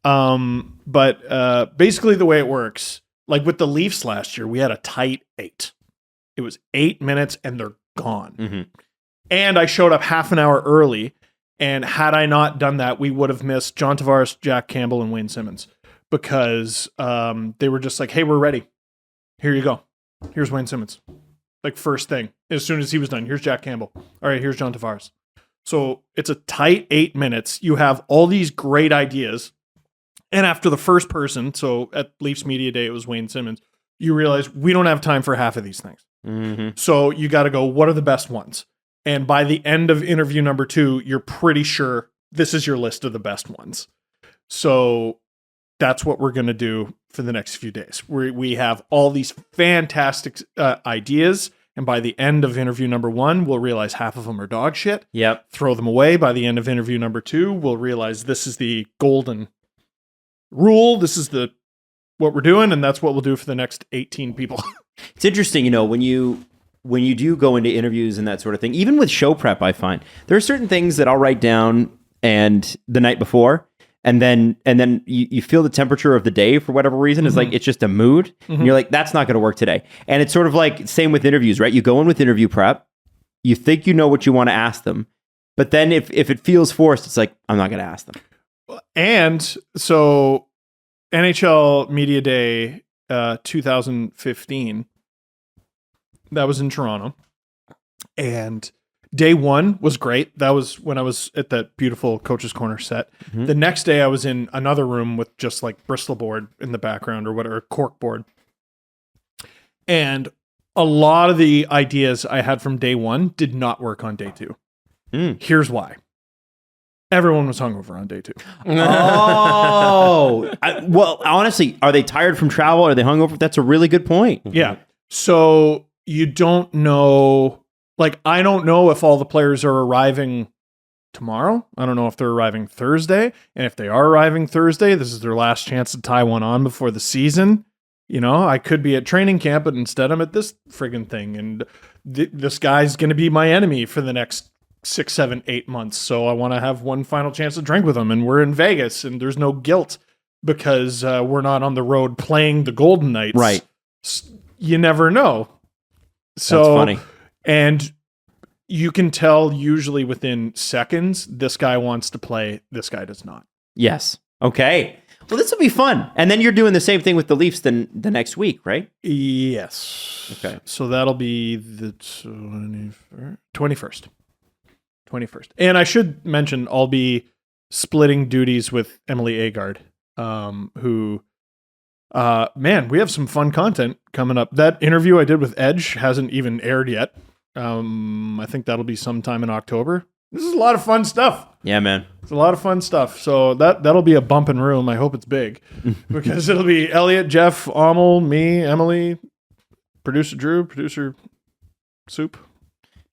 But basically the way it works, like with the Leafs last year, we had a tight 8. It was 8 minutes and they're gone. And I showed up half an hour early. And had I not done that, we would have missed John Tavares, Jack Campbell, and Wayne Simmons because they were just like, hey, we're ready. Here you go. Here's Wayne Simmons. Like first thing, as soon as he was done, here's Jack Campbell. All right, here's John Tavares. So it's a tight 8 minutes. You have all these great ideas. And after the first person, so at Leafs Media Day, it was Wayne Simmons, you realize we don't have time for half of these things. So you got to go, what are the best ones? And by the end of interview number 2, you're pretty sure this is your list of the best ones. So that's what we're going to do for the next few days. We have all these fantastic ideas. And by the end of interview number 1, we'll realize half of them are dog shit.
Yep.
Throw them away. By the end of interview number 2, we'll realize this is the golden rule. This is what we're doing. And that's what we'll do for the next 18 people.
It's interesting, when you do go into interviews and that sort of thing, even with show prep, I find there are certain things that I'll write down and the night before, and then you feel the temperature of the day for whatever reason. It's like, it's just a mood. And you're like, that's not going to work today. And it's sort of like same with interviews, right? You go in with interview prep, you think you know what you want to ask them, but then if it feels forced, it's like, I'm not going to ask them.
And so NHL Media Day 2015, that was in Toronto, and day 1 was great. That was when I was at that beautiful Coach's Corner set. The next day I was in another room with just like Bristol board in the background or whatever, cork board. And a lot of the ideas I had from day 1 did not work on day 2. Here's why. Everyone was hungover on day 2.
Oh, well, honestly, are they tired from travel? Are they hungover? That's a really good point.
Yeah. So you don't know, like, I don't know if all the players are arriving tomorrow. I don't know if they're arriving Thursday. And if they are arriving Thursday, this is their last chance to tie one on before the season. I could be at training camp, but instead I'm at this friggin' thing. And this guy's going to be my enemy for the next 6, 7, 8 months. So I want to have one final chance to drink with him. And we're in Vegas and there's no guilt because we're not on the road playing the Golden Knights.
Right.
You never know. So,
that's funny.
And you can tell usually within seconds, this guy wants to play, this guy does not.
Yes. Okay. Well, this will be fun. And then you're doing the same thing with the Leafs the next week, right?
Yes.
Okay.
So that'll be the 21st. And I should mention, I'll be splitting duties with Emily Agard, who... man, we have some fun content coming up. That interview I did with Edge hasn't even aired yet. I think that'll be sometime in October. This is a lot of fun stuff.
Yeah, man.
It's a lot of fun stuff. So that'll be a bumping room. I hope it's big because it'll be Elliot, Jeff, Amal, me, Emily, producer Drew, producer Soup.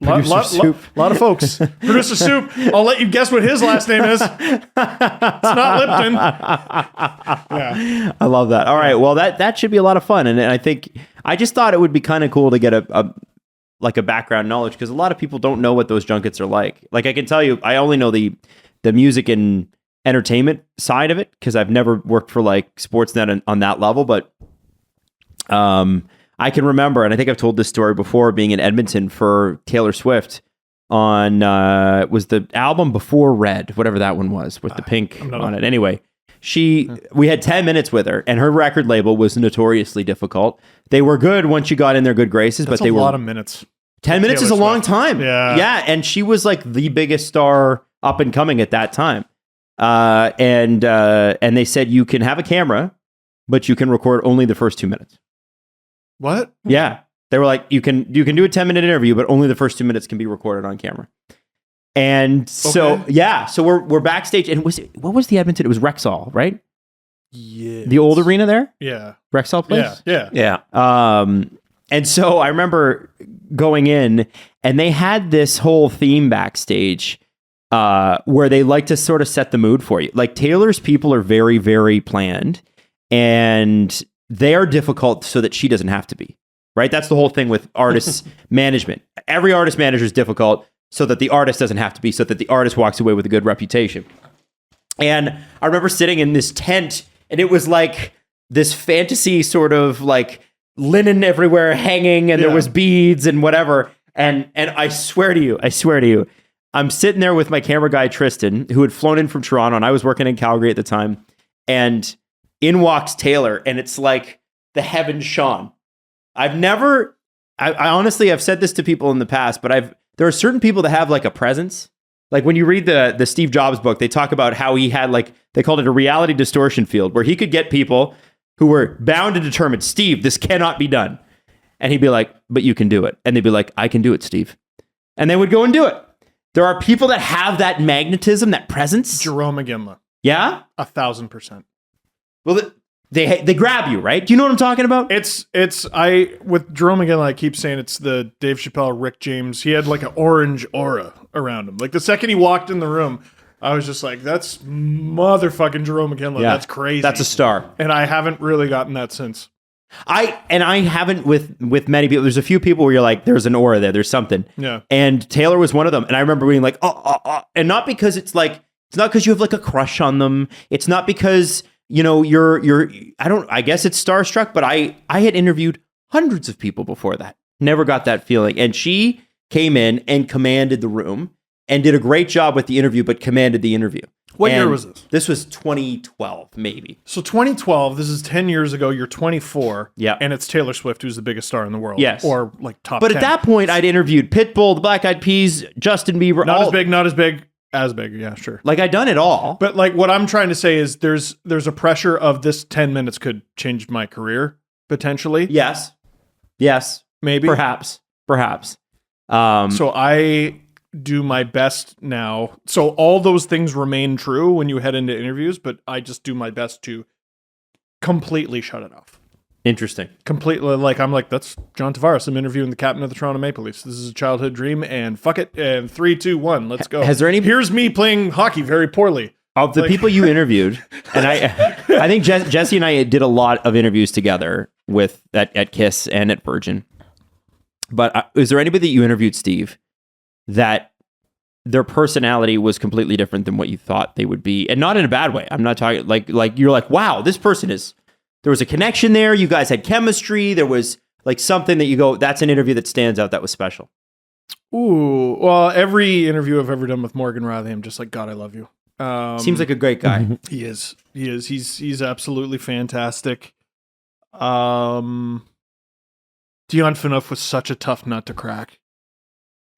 Lot of folks. Producer Soup. I'll let you guess what his last name is. It's not Lipton. Yeah.
I love that. All right. Well, that should be a lot of fun. And I think I just thought it would be kind of cool to get a background knowledge because a lot of people don't know what those junkets are like. Like I can tell you, I only know the music and entertainment side of it because I've never worked for like Sportsnet on that level. But I can remember, and I think I've told this story before, being in Edmonton for Taylor Swift on was the album before Red, whatever that one was, with the pink on it. Anyway, we had 10 minutes with her, and her record label was notoriously difficult. They were good once you got in their good graces, but they were
a lot of minutes.
10 minutes is a long time.
Yeah,
and she was like the biggest star up and coming at that time. And they said you can have a camera, but you can record only the first 2 minutes.
What?
Yeah. They were like, you can do a 10-minute interview, but only the first 2 minutes can be recorded on camera. And so, so we're backstage. And what was the Edmonton? It was Rexall, right?
Yeah.
The old arena there?
Yeah.
Rexall place?
Yeah.
And so I remember going in, and they had this whole theme backstage where they like to sort of set the mood for you. Like Taylor's people are very, very planned, and they are difficult so that she doesn't have to be. Right? That's the whole thing with artist management. Every artist manager is difficult so that the artist doesn't have to be, so that the artist walks away with a good reputation. And I remember sitting in this tent, and it was like this fantasy sort of like linen everywhere hanging, and there was beads and whatever. And I swear to you, I'm sitting there with my camera guy, Tristan, who had flown in from Toronto, and I was working in Calgary at the time. And in walks Taylor, and it's like the heavens shone. I honestly, I've said this to people in the past, but there are certain people that have like a presence. Like when you read the Steve Jobs book, they talk about how he had like, they called it a reality distortion field, where he could get people who were bound and determined, Steve, this cannot be done. And he'd be like, but you can do it. And they'd be like, I can do it, Steve. And they would go and do it. There are people that have that magnetism, that presence.
Jerome McGinley.
Yeah?
1,000%.
Well, they grab you, right? Do you know what I'm talking about?
With Jerome McGinley, I keep saying it's the Dave Chappelle, Rick James. He had like an orange aura around him. Like the second he walked in the room, I was just like, that's motherfucking Jerome McGinley. Yeah, that's crazy.
That's a star.
And I haven't really gotten that since.
I haven't with many people. There's a few people where you're like, there's an aura there. There's something.
Yeah.
And Taylor was one of them. And I remember being like, and not because it's not because you have like a crush on them. It's not because, you know, I guess it's starstruck, but I had interviewed hundreds of people before that. Never got that feeling. And she came in and commanded the room and did a great job with the interview, but commanded the interview.
What year was this?
This was 2012, maybe.
So 2012, this is 10 years ago. You're 24.
Yeah.
And it's Taylor Swift, who's the biggest star in the world.
Yes.
Or like top
But
10.
at that point, I'd interviewed Pitbull, the Black Eyed Peas, Justin Bieber.
Not as big. As big, yeah, sure.
Like I'd done it all.
But like what I'm trying to say is there's a pressure of this 10 minutes could change my career, potentially.
Yes.
Maybe.
Perhaps.
So I do my best now. So all those things remain true when you head into interviews, but I just do my best to completely shut it off.
Interesting.
Completely, like I'm like, that's John Tavares. I'm interviewing the captain of the Toronto Maple Leafs. This is a childhood dream, and fuck it. And 3, 2, 1, let's go. Here's me playing hockey very poorly.
Of the people you interviewed, and I think Jesse and I did a lot of interviews together with at KISS and at Virgin. But is there anybody that you interviewed, Steve, that their personality was completely different than what you thought they would be, and not in a bad way? I'm not talking like you're like, wow, this person is. There was a connection there. You guys had chemistry. There was like something that you go, that's an interview that stands out. That was special.
Ooh, well, every interview I've ever done with Morgan Riley, I'm just like, God, I love you.
Seems like a great guy.
He is. He's absolutely fantastic. Dion Phaneuf was such a tough nut to crack,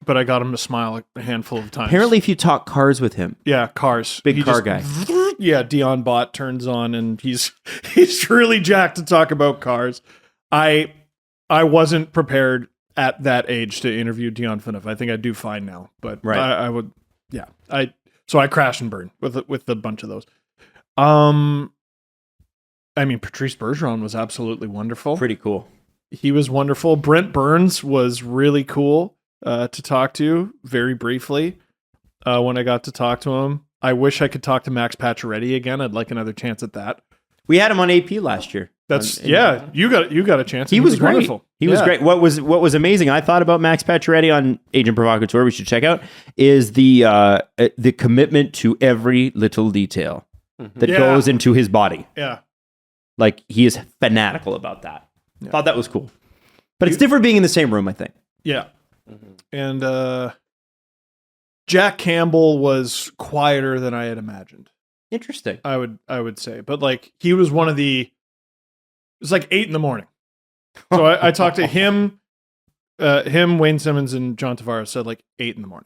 but I got him to smile a handful of times.
Apparently, if you talk cars with him.
Yeah, cars.
Big car guy.
Yeah, Dion bot turns on and he's really jacked to talk about cars. I wasn't prepared at that age to interview Dion Phaneuf. I think I do fine now, but
right.
I would. Yeah, so I crash and burn with a bunch of those. I mean, Patrice Bergeron was absolutely wonderful.
Pretty cool.
He was wonderful. Brent Burns was really cool to talk to very briefly when I got to talk to him. I wish I could talk to Max Pacioretty again. I'd like another chance at that.
We had him on AP last year.
You got a chance.
He was great.
Wonderful.
He was great. What was amazing, I thought about Max Pacioretty on Agent Provocateur, we should check out, is the commitment to every little detail that goes into his body.
Yeah.
Like he is fanatical about that. Yeah. Thought that was cool. But it's different being in the same room, I think.
Yeah. And Jack Campbell was quieter than I had imagined.
Interesting.
I would say, but like he was one of the. It was like 8 a.m. So I talked to him, Wayne Simmons, and John Tavares said like 8 a.m.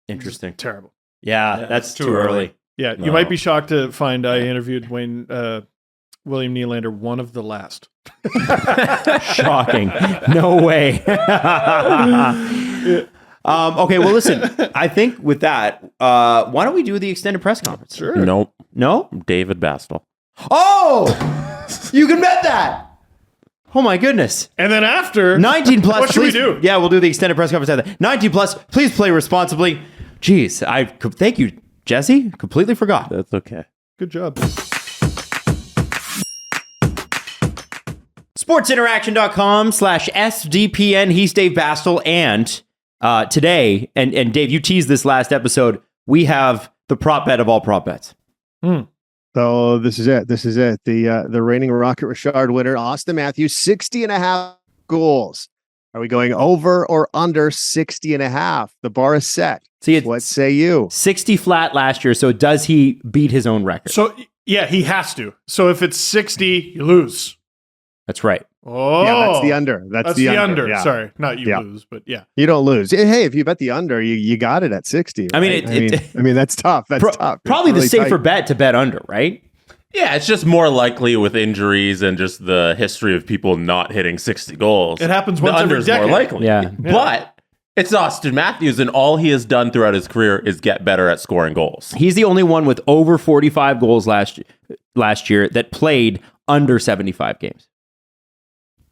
Interesting.
Terrible.
Yeah, that's too early.
Yeah,
No.
you might be shocked to find I interviewed William Nylander, one of the last.
Shocking. No way. Okay, well, listen. I think with that, why don't we do the extended press conference?
Sure.
Nope.
No?
David Bastel.
Oh! You can bet that. Oh, my goodness.
And then after
19 plus.
what should
please,
we do?
Yeah, we'll do the extended press conference after that. 19 plus. Please play responsibly. Jeez, thank you, Jesse. Completely forgot.
That's okay.
Good job.
sportsinteraction.com/SDPN. He's Dave Bastel. And today, and Dave, you teased this last episode, we have the prop bet of all prop bets.
So this is it. The reigning Rocket Richard winner, Austin Matthews, 60.5 goals. Are we going over or under 60.5? The bar is set.
See, it's
What say you?
60 flat last year. So does he beat his own record?
So yeah, he has to. So if it's 60, you lose.
That's right.
Oh,
Yeah, that's the under. That's the under. Yeah.
Sorry, not you
Yeah.
lose, but yeah.
You don't lose. Hey, if you bet the under, you got it at 60.
I mean,
right? I mean, that's tough. That's tough. It's
Probably
really
the safer
tight.
bet to bet under, right?
Yeah, it's just more likely with injuries and just the history of people not hitting 60 goals.
It happens
The
once every
under is more
decade.
likely.
Yeah.
But it's Austin Matthews, and all he has done throughout his career is get better at scoring goals.
He's the only one with over 45 goals last year that played under 75 games.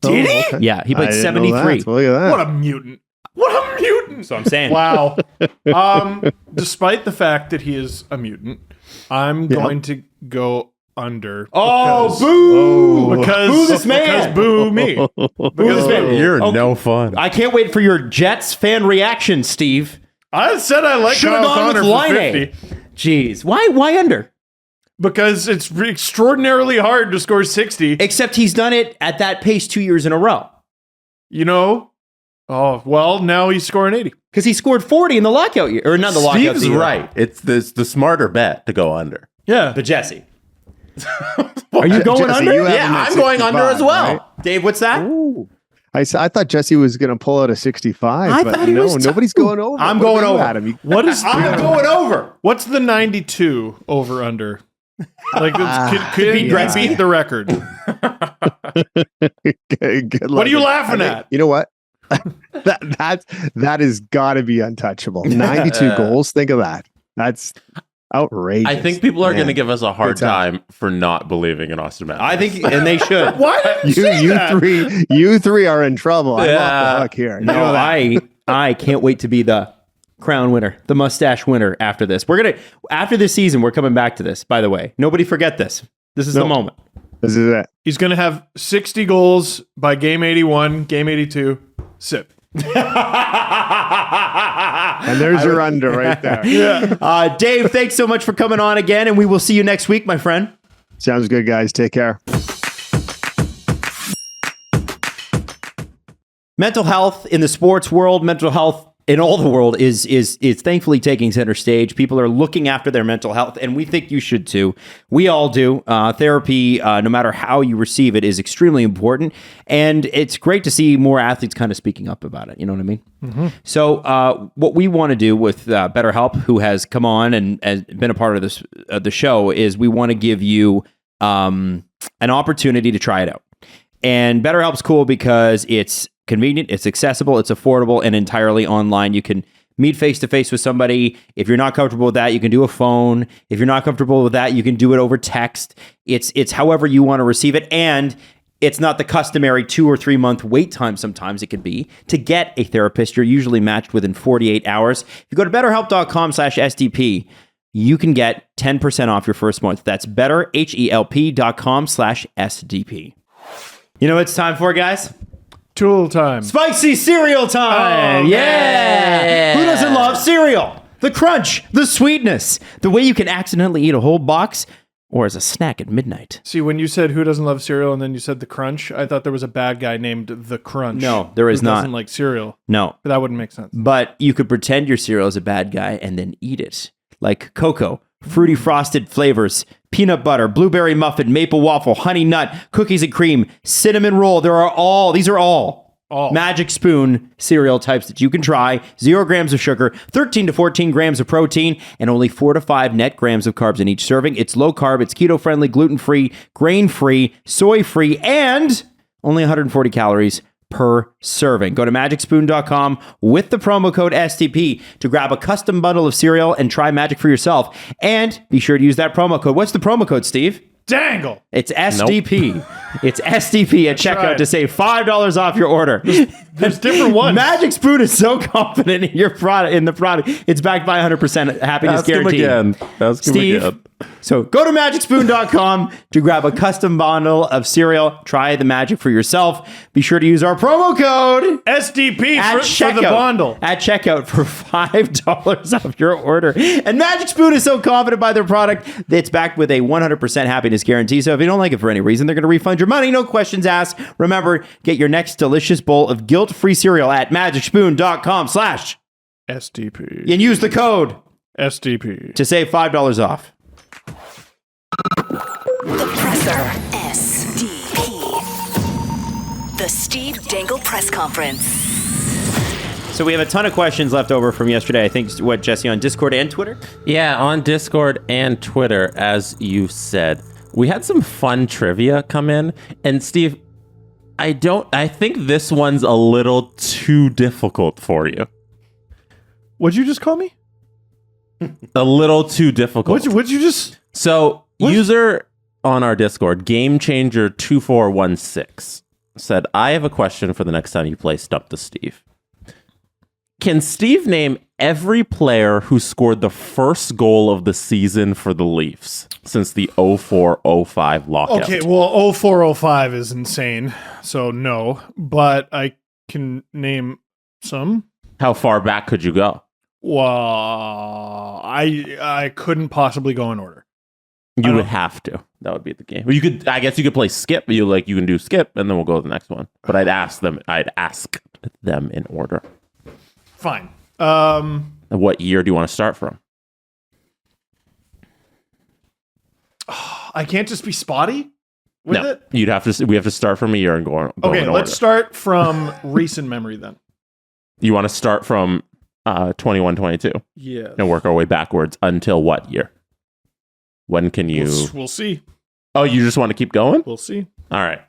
Did he?
Okay.
Yeah, he played
I didn't know
73.
that. Well, look at that.
What a mutant. What a mutant.
So I'm saying.
Wow. Despite the fact that he is a mutant, I'm going to go under.
Oh,
because-
boo!
Because
Boo this man!
Because boo me.
Boo this man.
You're
Okay.
no fun.
I can't wait for your Jets fan reaction, Steve.
I said I like
Should have
Kyle
gone
Connor
with
for
Line
50
Jeez. Why under?
because it's extraordinarily hard to score 60.
Except he's done it at that pace 2 years in a row.
You know? Oh, well, now he's scoring 80.
Because he scored 40 in the lockout year. Or not the lockout
Steve's
year.
right. It's the smarter bet to go under.
Yeah.
But Jesse. Are you going
Jesse,
under?
you have him
Yeah,
at
I'm going under
65,
as well.
right?
Dave, what's that?
Ooh. I thought Jesse was going to pull out a 65,
I
but
thought he
no,
was
nobody's
too.
going over.
I'm
What
going
about you,
over.
Adam?
What is
I'm going over.
What's the 92 over under? Like, could
beat
he
Gretzky?
beat the record?
Good
What are you
luck.
laughing
I think-
at?
You know what? that has got to be untouchable. 92 goals. Think of that. That's outrageous.
I think people are
Man.
going to give us a hard
Good time.
time for not believing in Austin Matthews.
I think, and they should.
Why did you say that?
you three are in trouble. I'm off
Yeah.
the hook here.
No, I can't wait to be the crown winner, the mustache winner after this. After this season, we're coming back to this, by the way. Nobody forget this. This is the moment.
This is it.
He's going to have 60 goals by game 81, game 82. Sip.
And there's your under right there.
Dave, thanks so much for coming on again, and we will see you next week, my friend.
Sounds good, guys. Take care.
Mental health in the sports world, mental health in all the world is thankfully taking center stage. People are looking after their mental health, and we think you should too. We all do. Therapy, no matter how you receive it, is extremely important, and it's great to see more athletes kind of speaking up about it. You know what I mean? Mm-hmm. So, what we want to do with BetterHelp, who has come on and has been a part of this the show, is we want to give you an opportunity to try it out. And BetterHelp's cool because it's convenient, it's accessible, it's affordable, and entirely online. You can meet face-to-face with somebody. If you're not comfortable with that, you can do a phone. If you're not comfortable with that, you can do it over text. It's however you want to receive it, and it's not the customary 2 or 3 month wait time sometimes it can be to get a therapist. You're usually matched within 48 hours. If you go to betterhelp.com/SDP, you can get 10% off your first month. That's betterhelp.com/SDP. You know what it's time for, guys?
Tool time.
Spicy cereal time!
Oh,
yeah! Who doesn't love cereal? The crunch, the sweetness, the way you can accidentally eat a whole box or as a snack at midnight.
See, when you said who doesn't love cereal and then you said the Crunch, I thought there was a bad guy named the Crunch.
No, there is
who
not.
Doesn't like cereal.
No.
But that wouldn't make sense.
But you could pretend your cereal is a bad guy and then eat it. Like cocoa, fruity frosted flavors, peanut butter, blueberry muffin, maple waffle, honey nut, cookies and cream, cinnamon roll. These are all Magic Spoon cereal types that you can try. 0 grams of sugar, 13 to 14 grams of protein, and only 4 to 5 net grams of carbs in each serving. It's low carb, it's keto friendly, gluten free, grain free, soy free, and only 140 calories per serving. Go to magicspoon.com with the promo code STP to grab a custom bundle of cereal and try Magic for yourself. And be sure to use that promo code. What's the promo code, Steve?
Dangle.
It's SDP. Nope. It's SDP at checkout
right.
to save $5 off your order.
There's different ones.
Magic Spoon is so confident in your product, it's backed by 100% happiness guarantee.
Ask him
Steve,
again.
so go to magicspoon.com to grab a custom bundle of cereal. Try the magic for yourself. Be sure to use our promo code
SDP
at
for the bundle.
At checkout for $5 off your order. And Magic Spoon is so confident by their product that it's backed with a 100% happiness guarantee. So if you don't like it for any reason, they're going to refund your money. No questions asked. Remember, get your next delicious bowl of guilt-free cereal at magicspoon.com/SDP. And use the code
SDP
to save $5 off.
The Presser. SDP. The Steve Dangle Press Conference.
So we have a ton of questions left over from yesterday. I think, Jesse, on Discord and Twitter?
Yeah, on Discord and Twitter, as you said. We had some fun trivia come in. And Steve, I think this one's a little too difficult for you.
What'd you just call me?
A little too difficult.
What'd you just...
So, user on our Discord, GameChanger2416, said, I have a question for the next time you play Stump the Steve. Can Steve name every player who scored the first goal of the season for the Leafs since the 04-05 lockout?
Okay, well, 04-05 is insane, so no. But I can name some.
How far back could you go?
Well, I couldn't possibly go in order.
You would have to. That would be the game. You could. I guess you could play skip. You can do skip, and then we'll go to the next one. But I'd ask them in order.
Fine.
What year do you want to start from?
I can't just be spotty with it?
You'd have to. We have to start from a year and go
Okay,
in
let's
order.
start from recent memory then.
You want to start from 21-22?
Yeah.
And work our way backwards until what year? When can you...
We'll see.
Oh, you just want to keep going?
We'll see.
All right.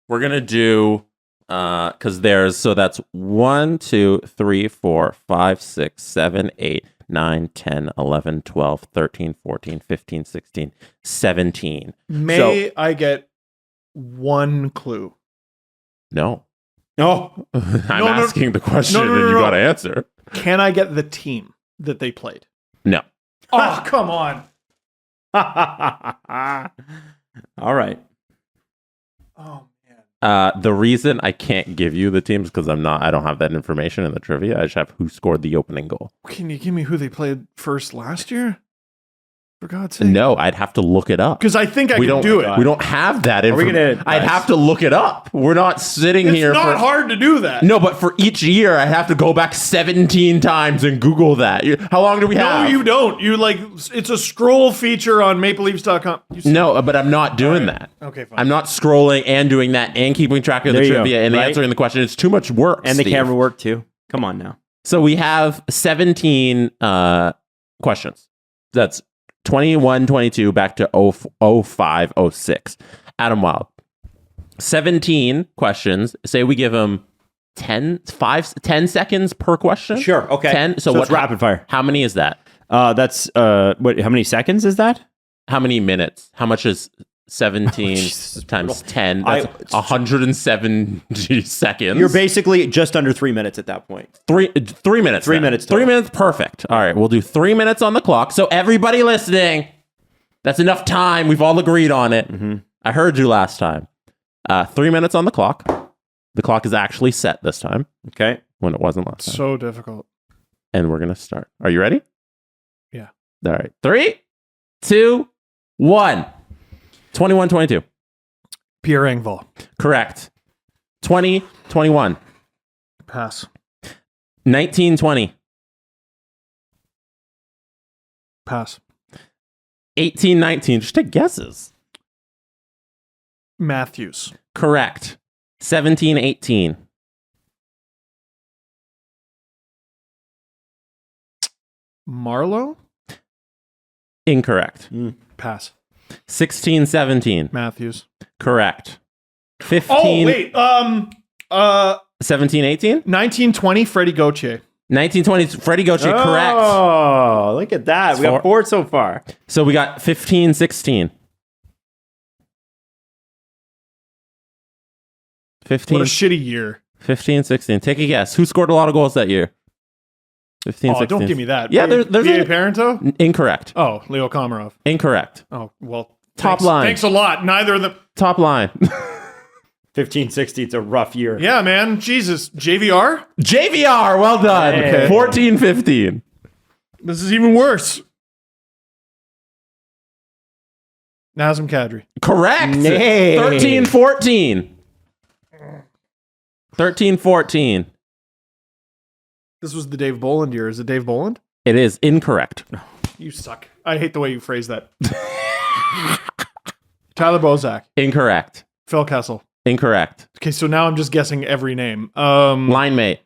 We're going to do... Because that's 1, 2, 3, 4, 5, 6, 7, 8, 9, 10, 11, 12, 13, 14, 15, 16, 17.
May I get one clue?
No.
No.
I'm asking the question and you got to answer.
Can I get the team that they played?
No.
Oh, come on.
All right.
Oh, man.
The reason I can't give you the teams because I don't have that information in the trivia. I just have who scored the opening goal.
Can you give me who they played first last year? For God's sake.
No, I'd have to look it up.
Because I think I can do it.
We don't have that information. I'd have to look it up. We're not sitting here.
It's not hard to do that.
No, but for each year, I have to go back 17 times and Google that. How long do we have?
No, you don't. It's a scroll feature on mapleleafs.com.
No, but I'm not doing that.
Okay, fine.
I'm not scrolling and doing that and keeping track of the trivia and answering the question. It's too much work,
And
Steve.
the camera work, too. Come on now.
So we have 17 questions. That's 21-22 back to 05-06. Adam Wild. 17 questions. Say we give him 10 seconds per question.
Sure. Okay.
10. So
it's rapid fire.
How many is that?
That's how many seconds is that?
How many minutes? How much is 17 times 10? That's 170 seconds.
You're basically just under 3 minutes at that point.
3 minutes.
3 minutes.
3 minutes. Perfect. All right. We'll do 3 minutes on the clock. So everybody listening, that's enough time. We've all agreed on it.
Mm-hmm.
I heard you last time. 3 minutes on the clock. The clock is actually set this time.
Okay.
When it wasn't last time.
So difficult.
And we're going to start. Are you ready?
Yeah.
All right. 3, 2, 1. 21-22.
Pierre Engvall.
Correct. 20-21.
Pass.
19-20.
Pass.
18-19. Just take guesses.
Matthews.
Correct. 17-18.
Marlowe.
Incorrect.
Pass.
16-17.
Matthews.
Correct. 15.
Oh wait.
17-18.
1920. Freddie Gauthier.
1920. Freddie Gauthier. Correct.
Oh, look at that. We got 4 so far.
So we got 15-16. 15.
What a shitty year.
15-16. Take a guess. Who scored a lot of goals that year? 15-16.
Oh, don't give me that.
Yeah, there's
V.A. Parento?
Incorrect.
Oh, Leo Komarov.
Incorrect.
Oh, well.
Top line.
Thanks a lot. Neither of them.
Top line.
15-16. It's a rough year.
Yeah, man. Jesus. JVR?
JVR. Well done.
Hey.
14-15.
This is even worse. Nazem Kadri.
Correct.
Nay.
13-14. 13-14.
This was the Dave Boland year. Is it Dave Boland?
It is incorrect.
You suck. I hate the way you phrase that. Tyler Bozak.
Incorrect.
Phil Kessel.
Incorrect.
Okay, so now I'm just guessing every name.
Line mate.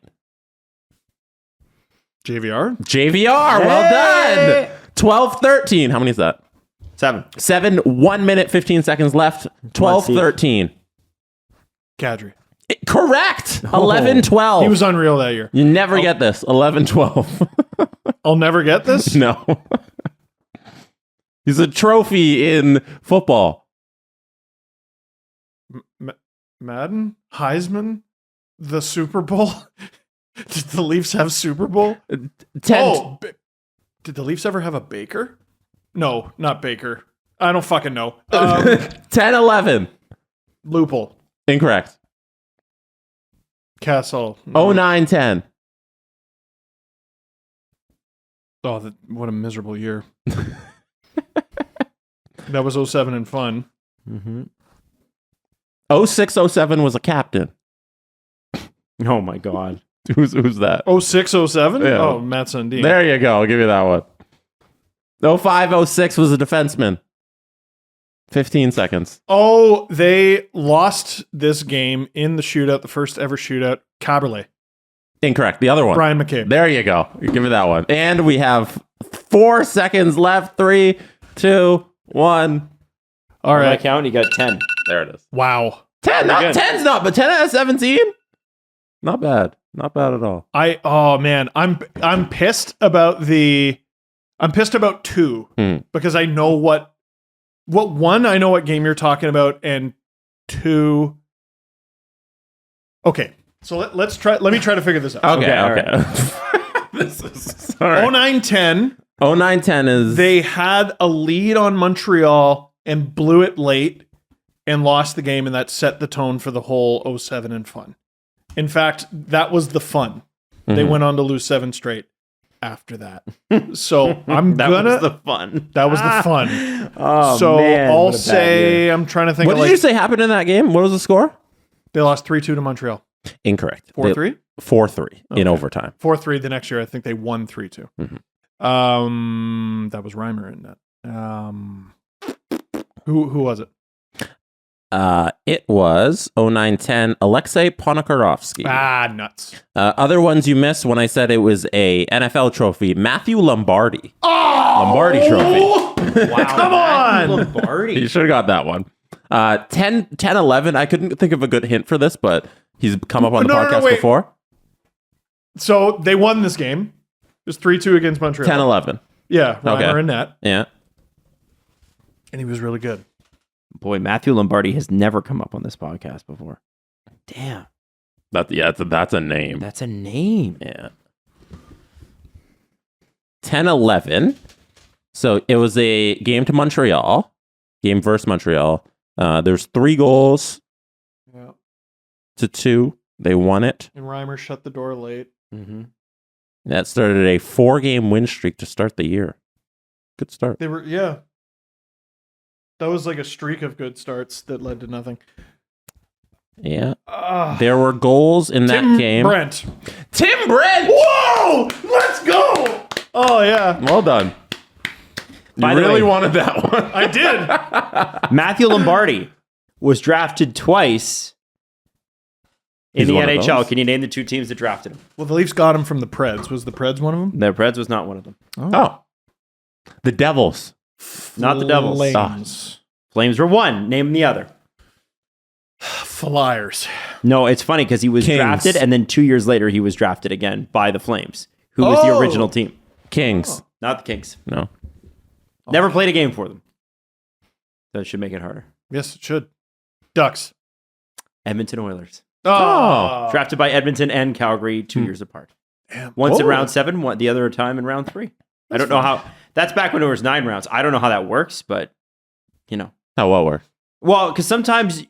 JVR?
JVR. Well done. 12-13. How many is that?
7.
1 minute, 15 seconds left. 12-13.
Kadri.
Correct. 11-12.
He was unreal that year.
You never get this. 11-12.
I'll never get this?
No. He's a trophy in football.
Madden? Heisman? The Super Bowl? Did the Leafs have Super Bowl?
10.
Did the Leafs ever have a Baker? No, not Baker. I don't fucking know.
10-11.
Loophole.
Incorrect.
Castle.
09-10.
Oh, what a miserable year. That was 07 and fun.
06-07 was a captain.
Oh, my God.
Who's that?
06, 07?
Yeah.
Oh, Matt Sandin.
There you go. I'll give you that one. 05-06 was a defenseman. 15 seconds.
Oh, they lost this game in the shootout, the first ever shootout. Caberlet.
Incorrect. The other one.
Brian McCabe.
There you go. Give me that one. And we have 4 seconds left. 3, 2, 1.
All
On my
right.
count, you got 10.
There it is.
Wow.
10. Not
good.
10's not, but 10 out of 17. Not bad. Not bad at all.
Oh man, I'm pissed about I'm pissed about 2 because I know what one, I know what game you're talking about, and 2. Okay. So let me try to figure this out.
Okay. This is sorry.
09-10,
09-10 is
they had a lead on Montreal and blew it late and lost the game, and that set the tone for the whole 07 and fun. In fact, that was the fun. They went on to lose 7 straight after that. So I'm
That
gonna.
was the fun.
That was the fun.
Oh,
So
man.
I'll
what a bad
say
year.
I'm trying to think.
What
of
did you say happened in that game? What was the score?
They lost 3-2 to Montreal.
Incorrect.
4-3.
4-3 in overtime.
4-3 the next year. I think they won 3-2. That was Reimer in that. Who was it?
It was 09-10 Alexei Ponikarovsky.
Nuts.
Other ones you missed when I said it was a NFL trophy. Matthew Lombardi. Lombardi trophy.
Wow.
Come on!
Lombardi.
You should have got that one. 10-11. I couldn't think of a good hint for this, but he's come up on the podcast
wait.
before.
So they won this game. It was 3-2 against Montreal.
10-11.
Yeah, Reimer
Okay.
in net.
Yeah.
And he was really good.
Boy, Matthew Lombardi has never come up on this podcast before. Damn.
That's a name.
That's a name.
Yeah. 10-11. So it was a game to Montreal. Game versus Montreal. There's 3 goals
Yeah.
to 2. They won it.
And Reimer shut the door late.
Mm-hmm.
That started a 4-game win streak to start the year. Good start.
They were, yeah. That was like a streak of good starts that led to nothing.
Yeah. There were goals in that game. Tim Brent!
Whoa! Let's go! Oh, yeah.
Well done.
By
You
the
really
way-
wanted that one.
I did.
Matthew Lombardi was drafted twice in
He's
the
one of
NHL.
those?
Can you name the two teams that drafted him?
Well, the Leafs got him from the Preds. Was the Preds one of them?
The Preds was not one of them.
Oh. The Devils.
Not the Devils.
Flames.
Flames were one. Name the other.
Flyers.
No, it's funny because he was
Kings.
drafted, and then 2 years later, he was drafted again by the Flames, who was the original team.
Kings.
Not the Kings.
No.
Never played a game for them. That should make it harder.
Yes, it should. Ducks.
Edmonton Oilers.
Oh.
Drafted by Edmonton and Calgary 2 years apart.
Damn.
Once in
Oh.
round 7, the other time in round 3. I don't know how. That's back when it was 9 rounds. I don't know how that works, but, you know.
How what works?
Well, because sometimes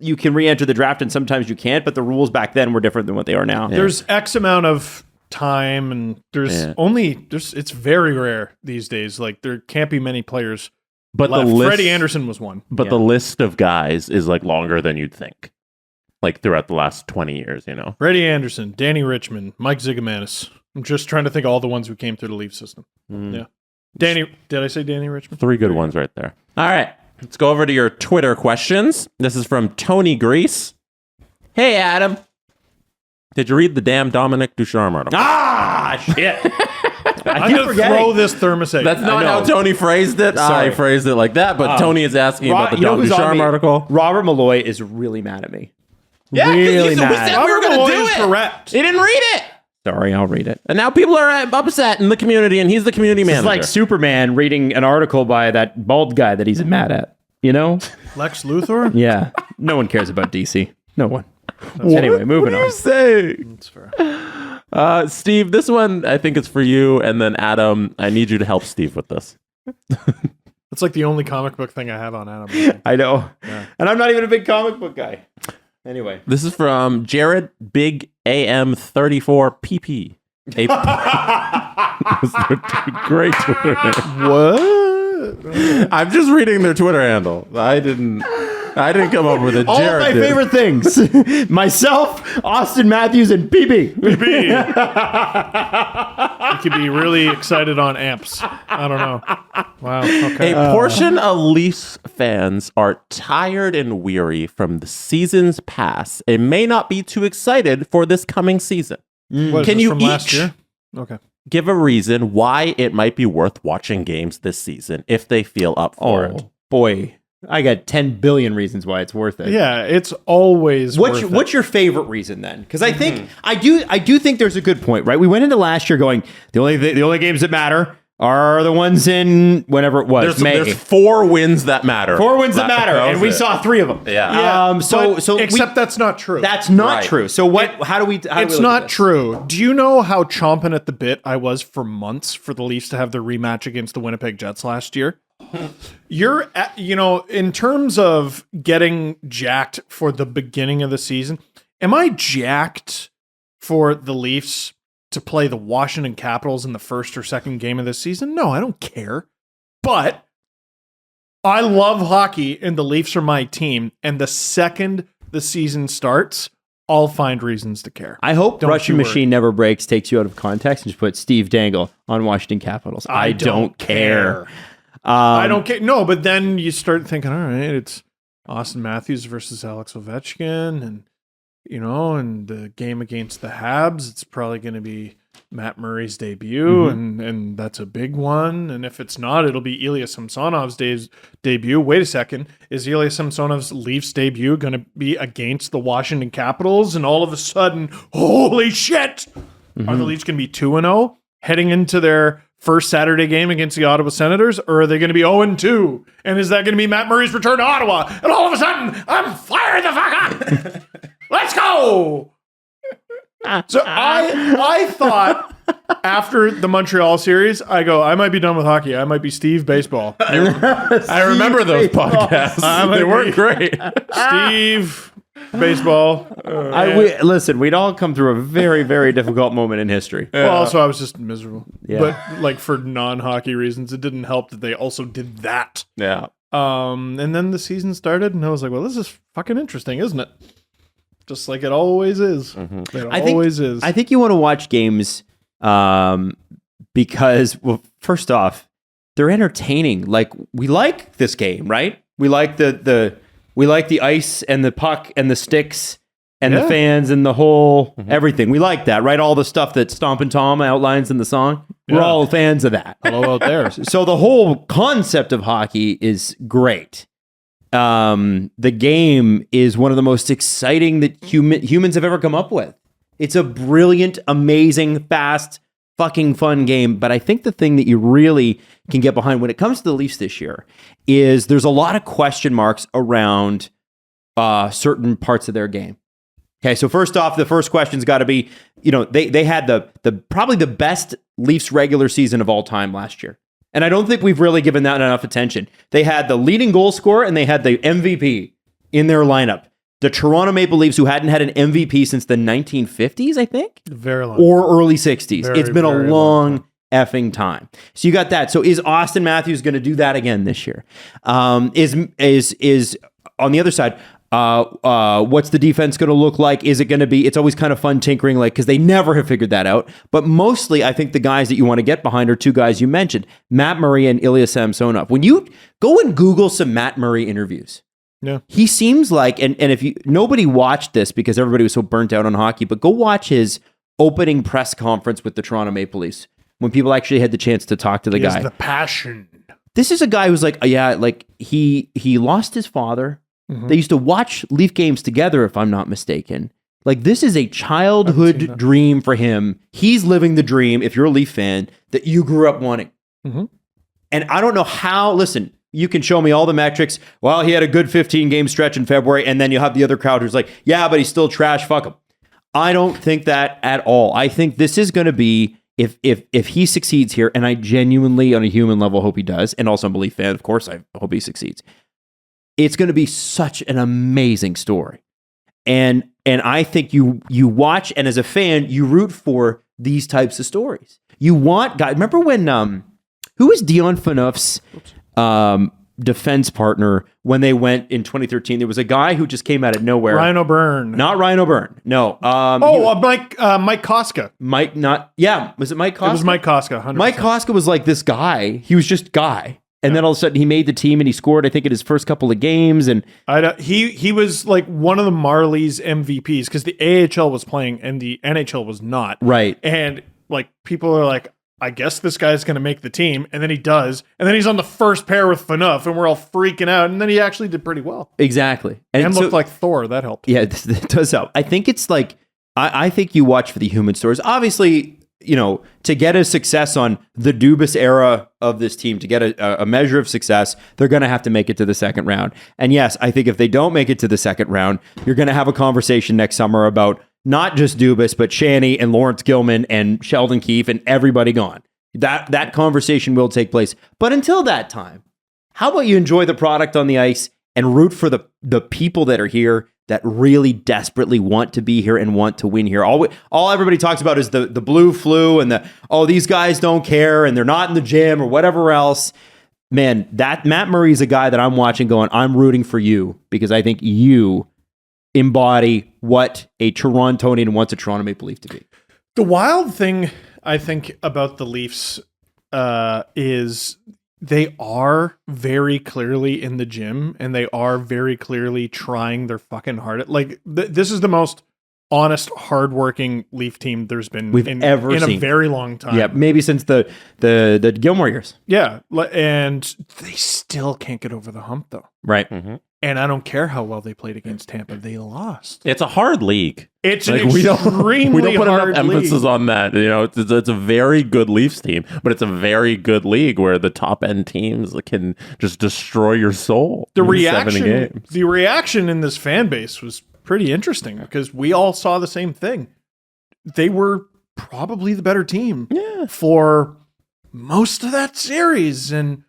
you can re-enter the draft and sometimes you can't, but the rules back then were different than what they are now.
There's X amount of time, and it's very rare these days. Like, there can't be many players
But
left.
the list,
Freddie Anderson was one.
But the list of guys is like longer than you'd think. Like throughout the last 20 years, you know.
Freddie Anderson, Danny Richmond, Mike Zigomanis. I'm just trying to think of all the ones who came through the Leaf system. Yeah. Did I say Danny Richmond?
3 good ones right there. All right. Let's go over to your Twitter questions. This is from Tony Grease. Hey, Adam. Did you read the damn Dominic Ducharme article?
Ah, shit.
I'm going to throw this thermos at you.
That's not how Tony phrased it.
Sorry.
I phrased it like that, but Tony is asking about the Dom Ducharme article.
Robert Malloy is really mad at me.
Yeah, 'cause
really
we
mad.
said we were going to do it.
Correct.
He didn't read it.
Sorry, I'll read it.
And now people are upset in the community, and he's the community
It's
manager.
like Superman reading an article by that bald guy that he's mad at. You know?
Lex Luthor?
Yeah. No one cares about DC. No one. Anyway, moving on.
Say?
That's fair.
Steve, this one I think is for you, and then Adam, I need you to help Steve with this.
That's like the only comic book thing I have on Adam.
I know. And I'm not even a big comic book guy. Anyway.
This is from Jared Big AM 34 PP. Great Twitter name.
What?
I'm just reading their Twitter handle. I didn't come up with it.
All
Jared
my
did.
favorite things. Myself, Austin Matthews, and PB.
You could be really excited on amps. I don't know. Wow. Okay.
A portion of Leafs fans are tired and weary from the season's past and may not be too excited for this coming season.
What, is
Can
this
you
from last
each
year? Okay.
give a reason why it might be worth watching games this season if they feel up for it?
Boy. I got 10 billion reasons why it's worth it.
Yeah, it's always worth it.
What's your favorite reason then? Because I think I do think there's a good point, right? We went into last year going the only games that matter are the ones in whenever it was May.
There's 4 wins that matter.
4 wins that matter,
that
and
was
we
it.
saw 3 of them.
Yeah.
Except that's not true.
That's not
Right.
true. So what? How do we?
It's
look at
not
this?
true. Do you know how chomping at the bit I was for months for the Leafs to have their rematch against the Winnipeg Jets last year? In terms of getting jacked for the beginning of the season, am I jacked for the Leafs to play the Washington Capitals in the first or second game of the season? No, I don't care. But I love hockey and the Leafs are my team. And the second the season starts, I'll find reasons to care.
I hope
Don't
Russian
you worry.
Machine Never Breaks takes you out of context and just put Steve Dangle on Washington Capitals. I don't care.
I don't care. No, but then you start thinking, all right, it's Austin Matthews versus Alex Ovechkin, and and the game against the Habs, it's probably going to be Matt Murray's debut, and that's a big one. And if it's not, it'll be Ilya Samsonov's debut. Wait a second, is Ilya Samsonov's Leafs debut going to be against the Washington Capitals? And all of a sudden, holy shit, are the Leafs going to be 2-0 heading into their first Saturday game against the Ottawa Senators, or are they going to be 0-2? And is that going to be Matt Murray's return to Ottawa? And all of a sudden, I'm fired the fuck up. Let's go. So I thought after the Montreal series, I might be done with hockey. I might be Steve Baseball.
I remember those podcasts. They weren't great.
Steve Baseball.
Listen, we'd all come through a very, very difficult moment in history.
Well, also I was just miserable.
Yeah.
But like for non-hockey reasons, it didn't help that they also did that.
Yeah.
And then the season started, and I was like, well, this is fucking interesting, isn't it? Just like it always is. It
I think you want to watch games because, well, first off, they're entertaining. Like, we like this game, right? We like the ice and the puck and the sticks and the fans and the whole everything. We like that, right? All the stuff that Stompin' Tom outlines in the song. We're all fans of that.
Hello out there.
So the whole concept of hockey is great. The game is one of the most exciting that humans have ever come up with. It's a brilliant, amazing, fast, fucking fun game. But I think the thing that you really can get behind when it comes to the Leafs this year is there's a lot of question marks around certain parts of their game. Okay, so first off, the first question's got to be, they had the probably the best Leafs regular season of all time last year. And I don't think we've really given that enough attention. They had the leading goal scorer and they had the MVP in their lineup. The Toronto Maple Leafs, who hadn't had an MVP since the 1950s, I think?
Very long.
Or early 60s. It's been a
very
long effing time. So you got that. So is Austin Matthews going to do that again this year? Is on the other side, what's the defense going to look like? Is it going to be, it's always kind of fun tinkering, like, because they never have figured that out. But mostly, I think the guys that you want to get behind are two guys you mentioned, Matt Murray and Ilya Samsonov. When you go and Google some Matt Murray interviews, he seems like, and if nobody watched this because everybody was so burnt out on hockey, but go watch his opening press conference with the Toronto Maple Leafs when people actually had the chance to talk to the guy.
The passion.
This is a guy who's like, he lost his father. They used to watch Leaf games together, if I'm not mistaken. Like, this is a childhood dream for him. He's living the dream, if you're a Leaf fan, that you grew up wanting. And I don't know how, listen, you can show me all the metrics. Well, he had a good 15-game stretch in February, and then you'll have the other crowd who's like, yeah, but he's still trash, fuck him. I don't think that at all. I think this is going to be, if he succeeds here, and I genuinely, on a human level, hope he does, and also I'm a Leaf fan, of course, I hope he succeeds. It's going to be such an amazing story. And I think you watch, and as a fan, you root for these types of stories. You want guys. Remember when who was Dion Phaneuf's defense partner when they went in 2013? There was a guy who just came out of nowhere.
Ryan O'Byrne.
Not Ryan O'Byrne. No.
Mike Koska.
Mike. Not. Yeah. Was it Mike Koska?
It was Mike Koska. 100%.
Mike Koska was like this guy. He was just guy. And then all of a sudden he made the team and he scored, I think, in his first couple of games. And
he was like one of the Marlies MVPs because the AHL was playing and the NHL was not.
Right.
And like people are like, I guess this guy's going to make the team. And then he does. And then he's on the first pair with Phaneuf and we're all freaking out. And then he actually did pretty well.
Exactly.
And looked like Thor. That helped.
Yeah, it does help. I think it's like, I think you watch for the human stories. Obviously, to get a success on the Dubas era of this team, to get a measure of success, they're going to have to make it to the second round. And yes, I think if they don't make it to the second round, you're going to have a conversation next summer about not just Dubas, but Shanny and Lawrence Gilman and Sheldon Keefe and everybody gone. That conversation will take place. But until that time, how about you enjoy the product on the ice and root for the people that are here that really desperately want to be here and want to win here. All everybody talks about is the blue flu and these guys don't care and they're not in the gym or whatever else. Man, that Matt Murray is a guy that I'm watching going, I'm rooting for you because I think you embody what a Torontonian wants a Toronto Maple Leaf to be.
The wild thing I think about the Leafs is they are very clearly in the gym and they are very clearly trying their fucking hardest. Like this is the most honest, hardworking Leaf team there's been
ever seen
in a very long time.
Yeah, maybe since the Gilmore years.
Yeah, and they still can't get over the hump though.
Right.
Mm-hmm.
And I don't care how well they played against Tampa; they lost.
It's a hard league.
It's
like,
an extremely
we don't put
hard
enough emphasis
league.
on that. It's a very good Leafs team, but it's a very good league where the top end teams can just destroy your soul.
The
in 7 games.
The reaction in this fan base was pretty interesting because we all saw the same thing. They were probably the better team for most of that series, and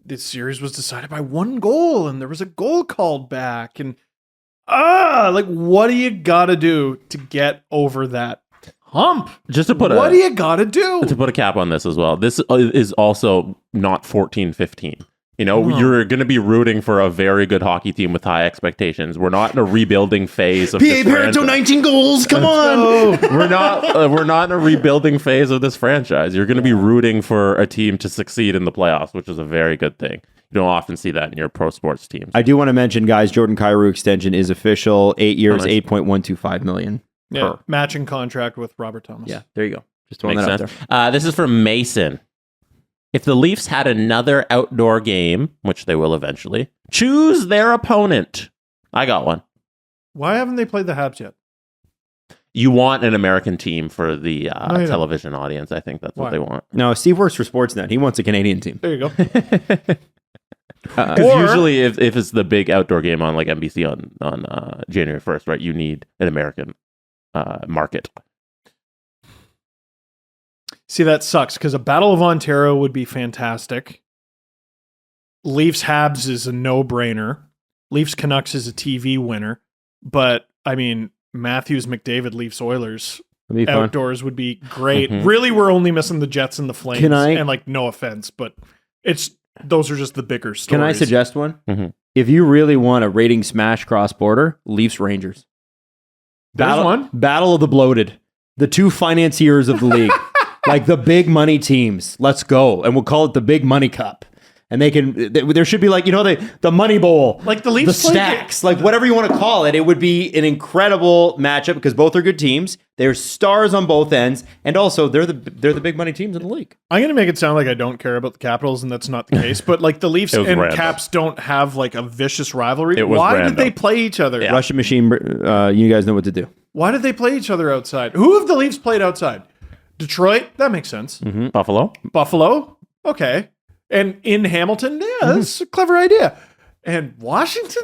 this series was decided by one goal, and there was a goal called back, and what do you gotta do to get over that hump?
Just to put
what do you gotta do
to put a cap on this as well? This is also not 14-15. You know, you're going to be rooting for a very good hockey team with high expectations. We're not in a rebuilding phase of this franchise.
19 goals. Come on.
We're not in a rebuilding phase of this franchise. You're going to be rooting for a team to succeed in the playoffs, which is a very good thing. You don't often see that in your pro sports teams.
I do want to mention, guys, Jordan Kyrou extension is official. 8 years, $8.125 million.
Yeah, matching contract with Robert Thomas.
Yeah, there you go. Just throwing
Makes
that
sense.
out there.
This is from Mason. If the Leafs had another outdoor game, which they will eventually, choose their opponent. I got one.
Why haven't they played the Habs yet?
You want an American team for the
you
television audience. I think that's what they want.
No, Steve works for Sportsnet. He wants a Canadian team.
There you go.
Because usually if it's the big outdoor game on like NBC on January 1st, right, you need an American market.
See, that sucks because a Battle of Ontario would be fantastic. Leafs Habs is a no-brainer. Leafs Canucks is a TV winner. But, I mean, Matthews McDavid Leafs Oilers outdoors would be great.
Mm-hmm.
Really, we're only missing the Jets and the Flames. And, like, no offense, but those are just the bigger stories.
Can I suggest one?
Mm-hmm.
If you really want a rating smash cross-border, Leafs Rangers. Battle of the Bloated. The two financiers of the league. Like the big money teams. Let's go. And we'll call it the Big Money Cup. And there should be like, you know, the Money Bowl.
Like the Leafs
the stacks. Like whatever you want to call it. It would be an incredible matchup because both are good teams. There's stars on both ends. And also they're the big money teams in the league.
I'm going to make it sound like I don't care about the Capitals, and that's not the case. But like the Leafs and
random.
Caps don't have like a vicious rivalry.
It was
Why
random.
did they play each other?
Yeah.
Russian machine, you guys know what to do.
Why did they play each other outside? Who have the Leafs played outside? Detroit? That makes sense.
Mm-hmm. Buffalo?
Buffalo? Okay. And in Hamilton? Yeah, that's a clever idea. And Washington?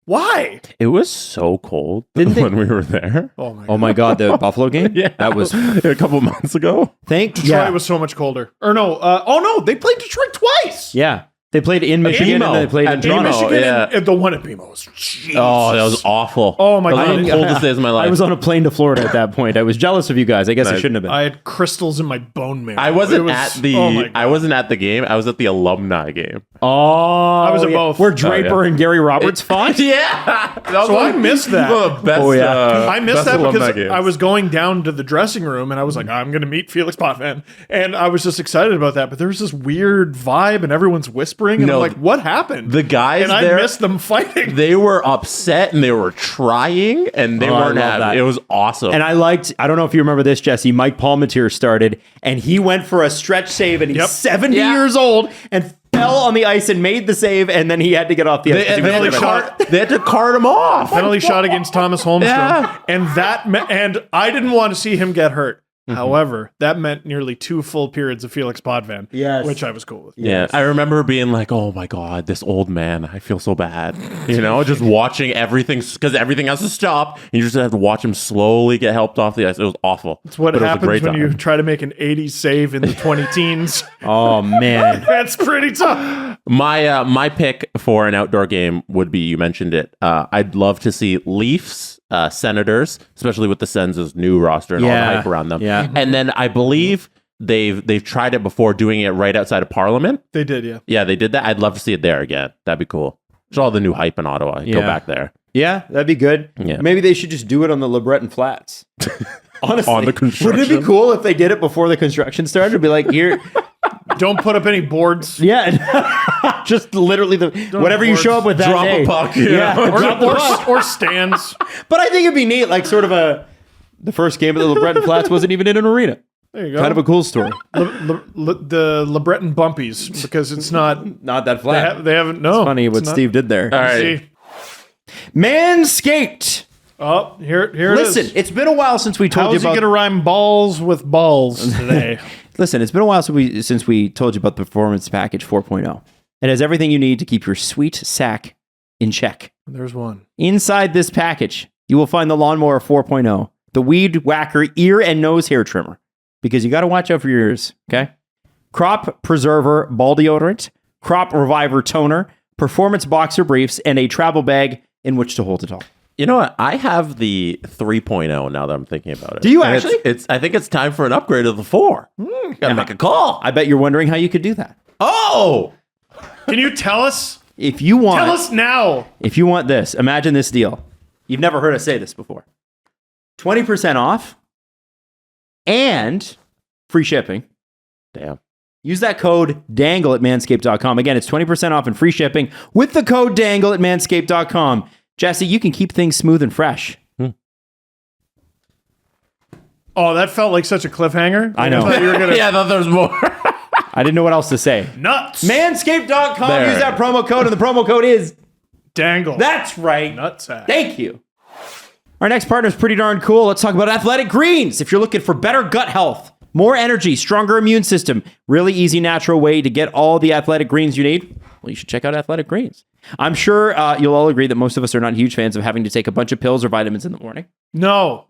Why?
It was so cold when we were there.
Oh my God, the Buffalo game?
Yeah.
That was
a couple months ago.
Detroit was so much colder. Or no, they played Detroit twice.
Yeah. They played in Michigan and they played in
At
Toronto.
BMO,
Michigan
yeah.
and the one at BMO was Jesus.
Oh, that was awful.
Oh my
That
God.
was the coldest days of my life.
I was on a plane to Florida at that point. I was jealous of you guys. I guess I
Nice.
shouldn't have been.
I had crystals in my bone marrow.
I wasn't
It was-
at the
oh my God.
I wasn't at the game. I was at the alumni game.
I
was at both.
Where Draper and Gary Roberts fought?
Yeah.
So I missed that.
The best,
Oh, yeah.
I missed
best
that
alumni
because
games.
I was going down to the dressing room and I was like, I'm going to meet Felix Potvin. And I was just excited about that. But there was this weird vibe and everyone's whispering. And
No,
I'm like, what happened?
the guys
and I
there,
missed them fighting.
they were upset and they were trying and they
Oh, I
weren't
love
happy.
that.
It was awesome.
And I don't know if you remember this, Jesse, Mike Palmatier started and he went for a stretch save and he's 70 years old and fell on the ice and made the save and then he had to get off the ice.
they had to cart him off.
Penalty shot against Thomas Holmstrom.
Yeah.
And I didn't want to see him get hurt. However, that meant nearly 2 full periods of Felix Potvin, which I was cool with.
Yeah, I remember being like, "Oh my god, this old man! I feel so bad." You know, just watching everything because everything has to stop. And you just have to watch him slowly get helped off the ice. It was awful.
It's what
But it was a
happens
great
when you
time.
try to make an 80s save in the 20 teens.
Oh, man.
That's pretty tough.
My pick for an outdoor game would be, you mentioned it. I'd love to see Leafs. Senators, especially with the Sens' new roster and all the hype around them.
Yeah.
And then I believe they've tried it before doing it right outside of Parliament.
They did, yeah.
Yeah, they did that. I'd love to see it there again. That'd be cool. There's all the new hype in Ottawa. Go back there.
Yeah, that'd be good.
Yeah.
Maybe they should just do it on the LeBreton Flats. Honestly.
On the construction.
Wouldn't it be cool if they did it before the construction started? It'd be like, here...
Don't put up any boards.
Yeah, just literally whatever you show up with that
Drop
day.
a puck. Yeah.
Drop the puck.
Or stands.
But I think it'd be neat, like sort of the first game of the LeBreton Flats wasn't even in an arena.
There you go.
Kind of a cool story.
The LeBreton Bumpies, because it's not
that flat.
they haven't. No,
It's funny what Steve did there.
All right.
See?
Manscaped.
Oh, here it is.
Listen, it's been a while since we told
How's
you
he
about.
going to rhyme balls with balls today?
Listen, it's been a while since we told you about the Performance Package 4.0. It has everything you need to keep your sweet sack in check.
There's one.
Inside this package, you will find the Lawnmower 4.0, the Weed Whacker ear and nose hair trimmer, because you got to watch out for your ears, okay? Crop Preserver ball deodorant, Crop Reviver toner, Performance boxer briefs, and a travel bag in which to hold it all.
You know what? I have the 3.0 now that I'm thinking about it.
Do you
And
actually?
I think it's time for an upgrade of the 4. Gotta make a call.
I bet you're wondering how you could do that.
Oh!
Can you tell us?
If you want,
Tell us now.
if you want this, imagine this deal. You've never heard us say this before. 20% off and free shipping.
Damn.
Use that code DANGLE at manscaped.com. Again, it's 20% off and free shipping with the code DANGLE at manscaped.com. Jesse, you can keep things smooth and fresh.
Oh, that felt like such a cliffhanger.
I know.
thought you were gonna
Yeah, I thought there was more.
I didn't know what else to say.
nuts.
Manscaped.com.
There.
Use that promo code, and the promo code is
Dangle.
That's right.
Nutsack.
Thank you. Our next partner is pretty darn cool. Let's talk about Athletic Greens. If you're looking for better gut health, more energy, stronger immune system, really easy, natural way to get all the athletic greens you need, well, you should check out Athletic Greens. I'm sure you'll all agree that most of us are not huge fans of having to take a bunch of pills or vitamins in the morning.
No.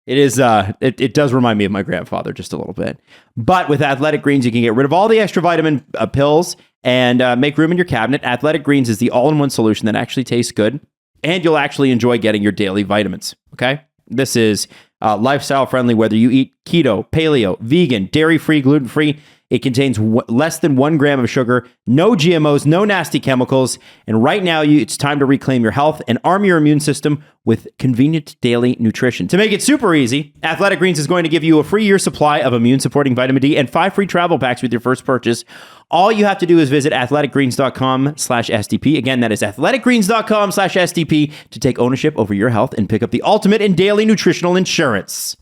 It is. It does remind me of my grandfather just a little bit. But with Athletic Greens, you can get rid of all the extra vitamin pills and make room in your cabinet. Athletic Greens is the all-in-one solution that actually tastes good, and you'll actually enjoy getting your daily vitamins. Okay, this is lifestyle friendly. Whether you eat keto, paleo, vegan, dairy-free, gluten-free, it contains less than 1 gram of sugar, no GMOs, no nasty chemicals. And right now, it's time to reclaim your health and arm your immune system with convenient daily nutrition. To make it super easy, Athletic Greens is going to give you a free year supply of immune-supporting vitamin D and 5 free travel packs with your first purchase. All you have to do is visit athleticgreens.com/SDP. Again, that is athleticgreens.com/SDP to take ownership over your health and pick up the ultimate in daily nutritional insurance.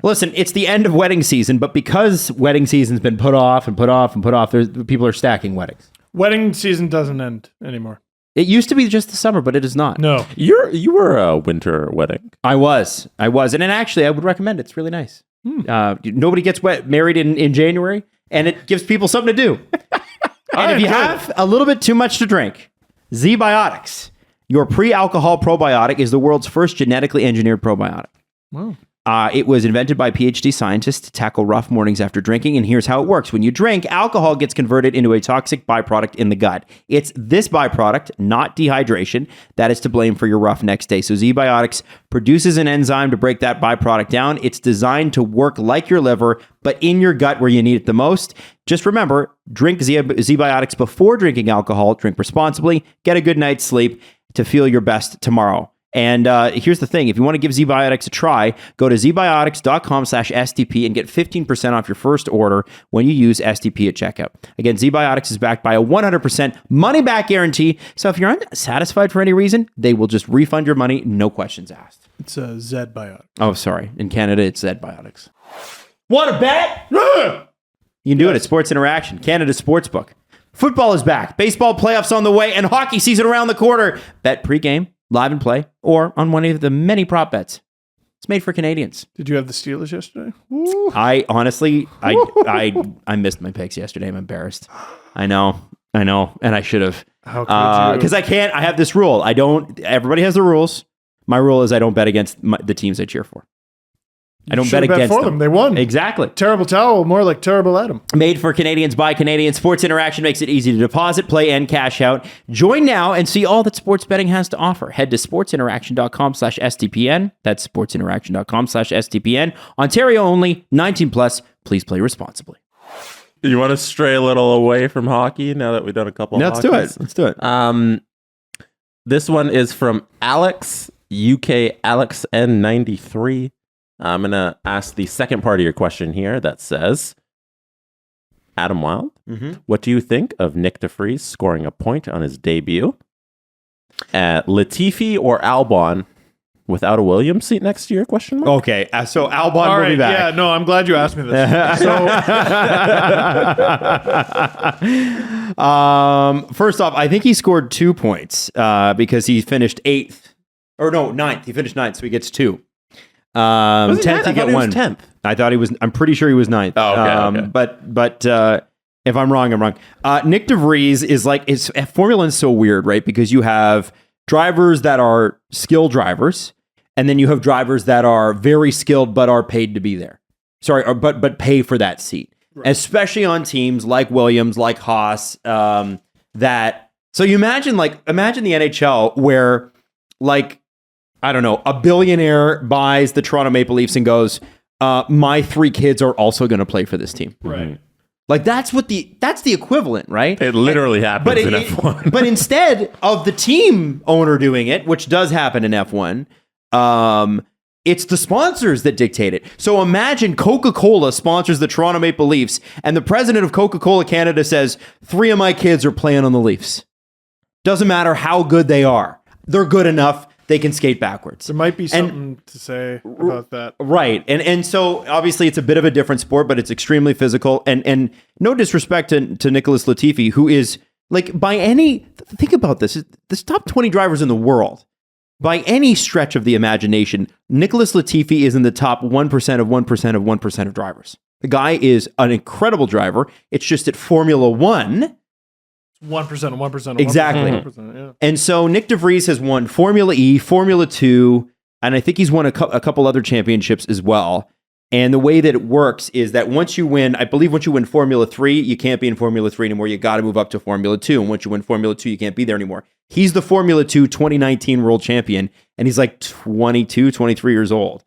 Listen, it's the end of wedding season, but because wedding season's been put off, people are stacking weddings.
Wedding season doesn't end anymore.
It used to be just the summer, but it is not.
No.
You were a winter wedding.
I was. And actually, I would recommend it. It's really nice. Nobody gets married in January, and it gives people something to do. And if you have a little bit too much to drink, Z-Biotics, your pre-alcohol probiotic, is the world's first genetically engineered probiotic.
Wow.
It was invented by PhD scientists to tackle rough mornings after drinking, and here's how it works. When you drink, alcohol gets converted into a toxic byproduct in the gut. It's this byproduct, not dehydration, that is to blame for your rough next day. So Z-Biotics produces an enzyme to break that byproduct down. It's designed to work like your liver, but in your gut where you need it the most. Just remember, drink Z-Biotics before drinking alcohol. Drink responsibly. Get a good night's sleep to feel your best tomorrow. And here's the thing. If you want to give Z-Biotics a try, go to zbiotics.com/STP and get 15% off your first order when you use STP at checkout. Again, Z-Biotics is backed by a 100% money-back guarantee. So if you're unsatisfied for any reason, they will just refund your money, no questions asked.
It's a Z-Biotic.
Oh, sorry. In Canada, it's Z-Biotics. Want to bet? You can do it at Sports Interaction, Canada's sportsbook. Football is back. Baseball playoffs on the way, and hockey season around the corner. Bet pregame, live and play, or on one of the many prop bets. It's made for Canadians.
Did you have the Steelers yesterday?
I honestly, I missed my picks yesterday. I'm embarrassed. I know, and I should have.
How could you?
Because I can't. I have this rule. I don't. Everybody has the rules. My rule is I don't bet against the teams I cheer for. I don't bet against
for them. They won.
Exactly.
Terrible towel, more like terrible Adam.
Made for Canadians by Canadians. Sports Interaction makes it easy to deposit, play, and cash out. Join now and see all that sports betting has to offer. Head to sportsinteraction.com/STPN. That's sportsinteraction.com/STPN. Ontario only, 19 plus. Please play responsibly.
You want to stray a little away from hockey now that we've done a couple of
Let's do it. Let's do it.
This one is from Alex, UK Alex N93. I'm going to ask the second part of your question here that says, Adam Wilde, what do you think of Nick DeVries scoring a point on his debut? Latifi or Albon without a Williams seat next year? Question mark?
Okay, so Albon will be back.
Yeah, no, I'm glad you asked me this.
First off, I think he scored 2 points because he finished 8th. Or no, 9th. He finished 9th, so he gets 2. 10th, you get 1.
10th.
I thought he was. I'm pretty sure he was 9th.
Oh, okay.
But if I'm wrong, I'm wrong. Nick DeVries is like, Formula 1's so weird, right? Because you have drivers that are skilled drivers, and then you have drivers that are very skilled but are paid to be there. Sorry, but pay for that seat, right. Especially on teams like Williams, like Haas. So you imagine the NHL where like, I don't know, a billionaire buys the Toronto Maple Leafs and goes, my 3 kids are also going to play for this team.
Right.
Like that's the equivalent, right?
It literally happens in F1.
But instead of the team owner doing it, which does happen in F1, it's the sponsors that dictate it. So imagine Coca-Cola sponsors the Toronto Maple Leafs, and the president of Coca-Cola Canada says, 3 of my kids are playing on the Leafs. Doesn't matter how good they are. They're good enough. They can skate backwards.
There might be something to say about that.
Right. And so obviously it's a bit of a different sport, but it's extremely physical. And no disrespect to Nicholas Latifi, who is like think about this, the top 20 drivers in the world. By any stretch of the imagination, Nicholas Latifi is in the top 1% of 1% of 1% of drivers. The guy is an incredible driver. It's just at Formula One.
1%.
Exactly.
1%, yeah.
And so Nick DeVries has won Formula E, Formula 2, and I think he's won a couple other championships as well. And the way that it works is that once you win Formula 3, you can't be in Formula 3 anymore. You got to move up to Formula 2. And once you win Formula 2, you can't be there anymore. He's the Formula 2 2019 world champion, and he's like 22, 23 years old.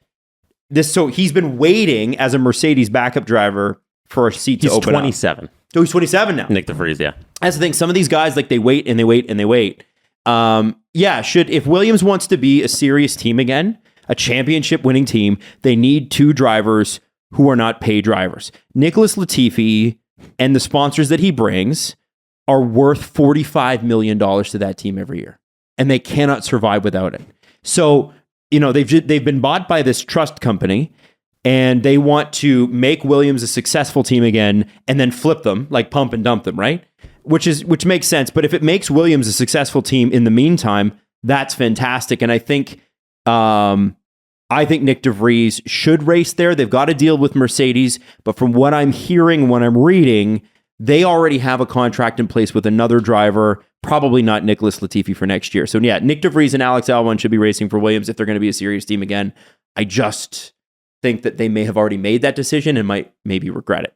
So he's been waiting as a Mercedes backup driver for a seat to open
27.
up. So he's 27 now.
Nick DeVries, yeah.
That's the thing. Some of these guys, like, they wait and they wait and they wait. If Williams wants to be a serious team again, a championship winning team, they need 2 drivers who are not paid drivers. Nicholas Latifi and the sponsors that he brings are worth $45 million to that team every year, and they cannot survive without it. So, they've been bought by this trust company, and they want to make Williams a successful team again and then flip them, like pump and dump them, right? Which makes sense. But if it makes Williams a successful team in the meantime, that's fantastic. And I think Nick DeVries should race there. They've got a deal with Mercedes, but from what I'm hearing, when I'm reading, they already have a contract in place with another driver, probably not Nicholas Latifi for next year. So yeah, Nick DeVries and Alex Albon should be racing for Williams if they're going to be a serious team again. I just think that they may have already made that decision and might maybe regret it.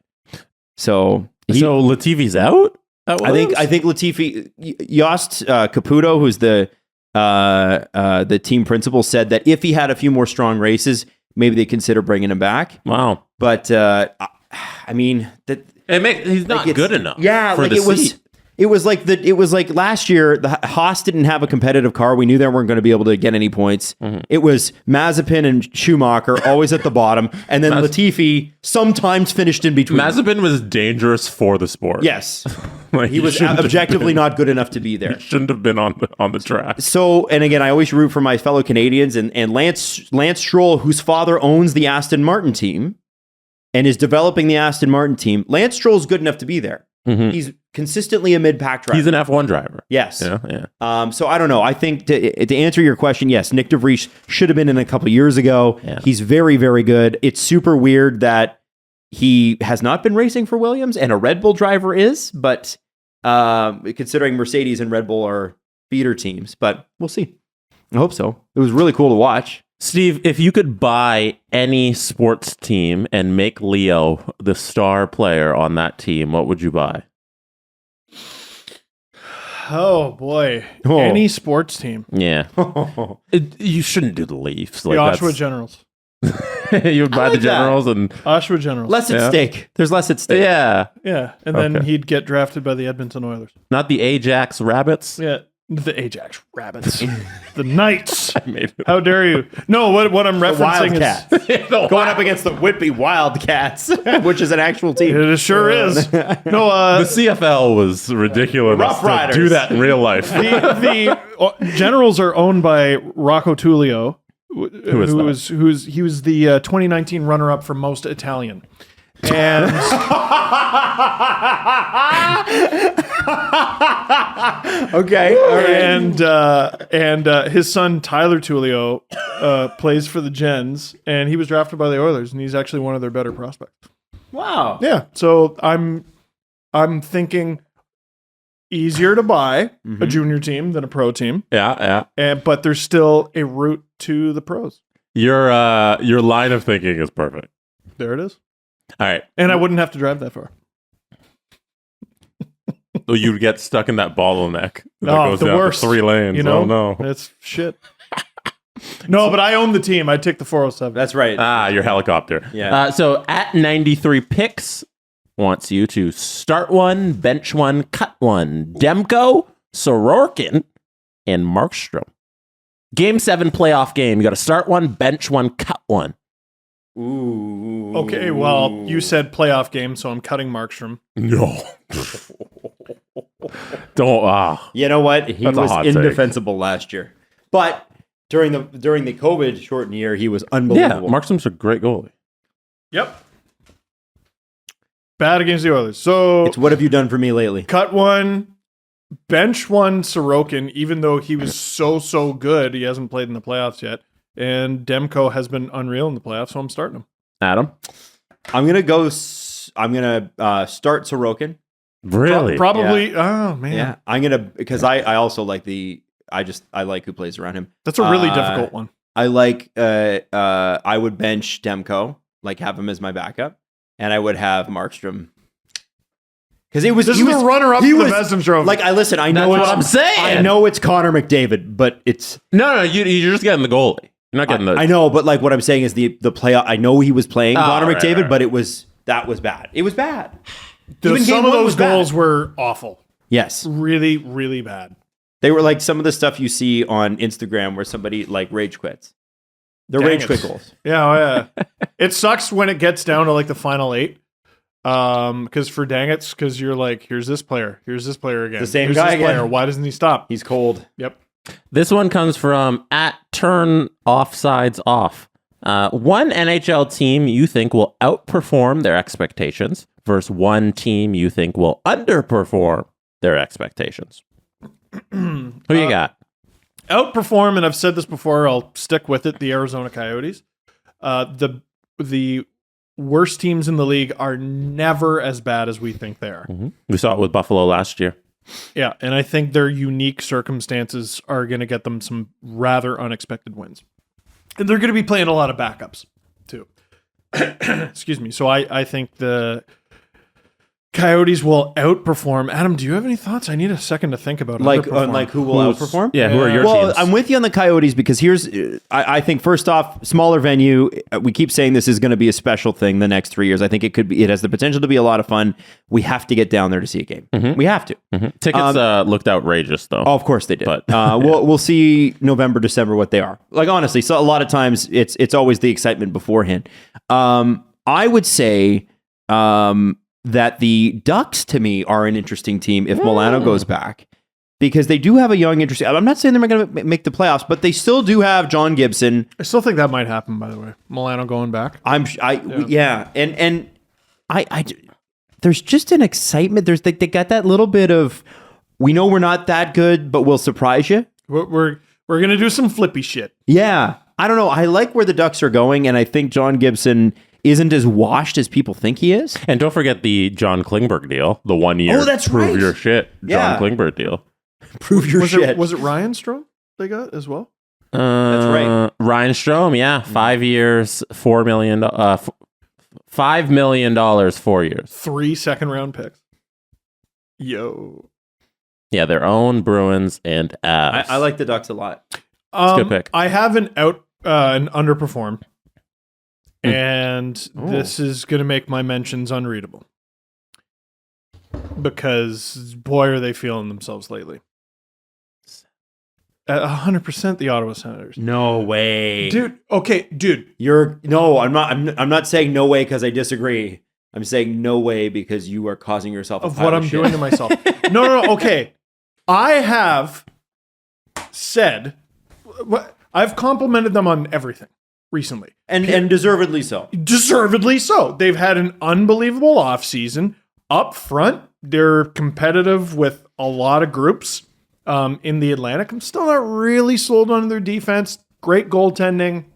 So
Latifi's out?
I think Latifi, Jost Caputo, who's the team principal, said that if he had a few more strong races, maybe they consider bringing him back.
Wow.
But
he's not good enough.
Yeah,
for seat.
It was like last year, the Haas didn't have a competitive car. We knew they weren't going to be able to get any points. Mm-hmm. It was Mazepin and Schumacher always at the bottom, and then Latifi sometimes finished in between.
Mazepin was dangerous for the sport.
Yes. He was objectively not good enough to be there.
He shouldn't have been on the track.
So, and again, I always root for my fellow Canadians, and Lance Stroll, whose father owns the Aston Martin team and is developing the Aston Martin team. Lance Stroll's good enough to be there. Mm-hmm. He's consistently a mid-pack driver.
He's an F1 driver.
Yes.
Yeah.
So I don't know. I think to answer your question, yes, Nick DeVries should have been in a couple years ago. Yeah. He's very, very good. It's super weird that he has not been racing for Williams and a Red Bull driver is, but considering Mercedes and Red Bull are feeder teams, but we'll see. I hope so. It was really cool to watch.
Steve, if you could buy any sports team and make Leo the star player on that team, what would you buy?
Oh, boy. Oh. Any sports team.
Yeah. You shouldn't do the Leafs.
The Oshawa Generals.
You would buy the Generals and
Oshawa Generals.
Less at stake. There's less at stake.
Yeah.
Yeah. And then he'd get drafted by the Edmonton Oilers.
Not the Ajax Rabbits?
Yeah. The Ajax Rabbits. The Knights. How dare you? No, what I'm referencing
is going up against the Whitby Wildcats, which is an actual team.
It sure is. No,
the CFL was ridiculous to do that in real life.
The Generals are owned by Rocco Tullio, who was the 2019 runner-up for most Italian. And
okay,
and his son Tyler Tullio plays for the Gens, and he was drafted by the Oilers, and he's actually one of their better prospects.
Wow.
Yeah. So I'm thinking easier to buy a junior team than a pro team.
Yeah.
But there's still a route to the pros.
Your line of thinking is perfect.
There it is.
All right.
And I wouldn't have to drive that far.
So you'd get stuck in that bottleneck that goes
the
down
worst.
3 lanes.
You know?
Oh, no.
It's shit. No, but I own the team. I'd take the 407.
That's right.
Your helicopter.
Yeah.
So at 93 picks, wants you to start one, bench one, cut one. Demko, Sorokin, and Markstrom. Game 7 playoff game. You got to start one, bench one, cut one.
Ooh.
Okay, well, you said playoff game, so I'm cutting Markstrom.
No. Don't.
You know what? He
That's a
was
hot take.
indefensible last year. But during the COVID shortened year, he was
Yeah,
unbelievable.
Markstrom's a great goalie.
Yep. Bad against the Oilers. So
It's what have you done for me lately?
cut one, bench one Sorokin, even though he was so good. He hasn't played in the playoffs yet. And Demko has been unreal in the playoffs, so I'm starting him.
Adam?
I'm gonna start Sorokin.
Really?
Probably. Oh, man.
Yeah, I'm gonna because I also like I like who plays around him.
That's a really difficult one.
I like I would bench Demko, like have him as my backup, and I would have Markstrom because
This is the runner-up to the Vezina Trophy.
Like I know
That's
it's,
what I'm saying.
I know it's Connor McDavid, but it's
No, you're just getting the goalie. You're not getting the...
I know, but like what I'm saying is the playoff. I know he was playing Connor
right,
McDavid,
right.
but that was bad. It was bad. Even
Some
game
of
one
those
was bad.
goals were awful.
Yes,
Really, really bad.
they were like some of the stuff you see on Instagram where somebody like rage quits. They're
Dang
rage
it.
quit goals.
Yeah, it sucks when it gets down to like the final 8. Because for because you're like, here's this player again.
The same
Here's
guy
this
again.
player. Why doesn't he stop?
He's cold.
Yep.
This one comes from @turnoffsidesoff. One NHL team you think will outperform their expectations versus one team you think will underperform their expectations. Who you got?
Outperform, and I've said this before, I'll stick with it, the Arizona Coyotes. The worst teams in the league are never as bad as we think they are.
Mm-hmm. We saw it with Buffalo last year.
Yeah, and I think their unique circumstances are going to get them some rather unexpected wins. And they're going to be playing a lot of backups, too. Excuse me. So I think the Coyotes will outperform. Adam, do you have any thoughts? I need a second to think about underperform.
Who will outperform?
Yeah, who are your
Well,
teams?
I'm with you on the Coyotes because here's, I think first off, smaller venue. We keep saying this is going to be a special thing the next 3 years. I think it has the potential to be a lot of fun. We have to get down there to see a game. We have to.
Tickets looked outrageous, though.
Oh, of course they did.
But-
we'll see November, December what they are. Like honestly, so a lot of times it's always the excitement beforehand. I would say that the Ducks to me are an interesting team if Milano goes back because they do have a young, interesting. I'm not saying they're going to make the playoffs, but they still do have John Gibson.
I still think that might happen, by the way. Milano going back.
Yeah, and I there's just an excitement. They got that little bit of we know we're not that good, but we'll surprise you.
We're going to do some flippy shit.
Yeah. I don't know. I like where the Ducks are going, and I think John Gibson isn't as washed as people think he is.
And don't forget the John Klingberg deal, the 1 year.
Oh, that's
prove
right.
your shit.
Yeah.
John Klingberg deal.
Prove your shit.
Was it Ryan Strome they got as well?
That's
right.
Ryan Strome, yeah. 5 years, $4 million. $5 million, 4 years.
3 second-round picks. Yo.
Yeah, their own Bruins and Avs.
I like the Ducks a lot.
a good pick.
I have an underperform. And this is going to make my mentions unreadable. Because, boy, are they feeling themselves lately. 100% the Ottawa Senators.
No way.
Dude.
I'm not saying no way because I disagree. I'm saying no way because you are causing yourself a
Of
pile
what
of
I'm
shit.
doing to myself. No, okay. I have said, I've complimented them on everything recently.
and deservedly so.
Deservedly so. They've had an unbelievable offseason. Up front, they're competitive with a lot of groups in the Atlantic. I'm still not really sold on their defense. Great goaltending.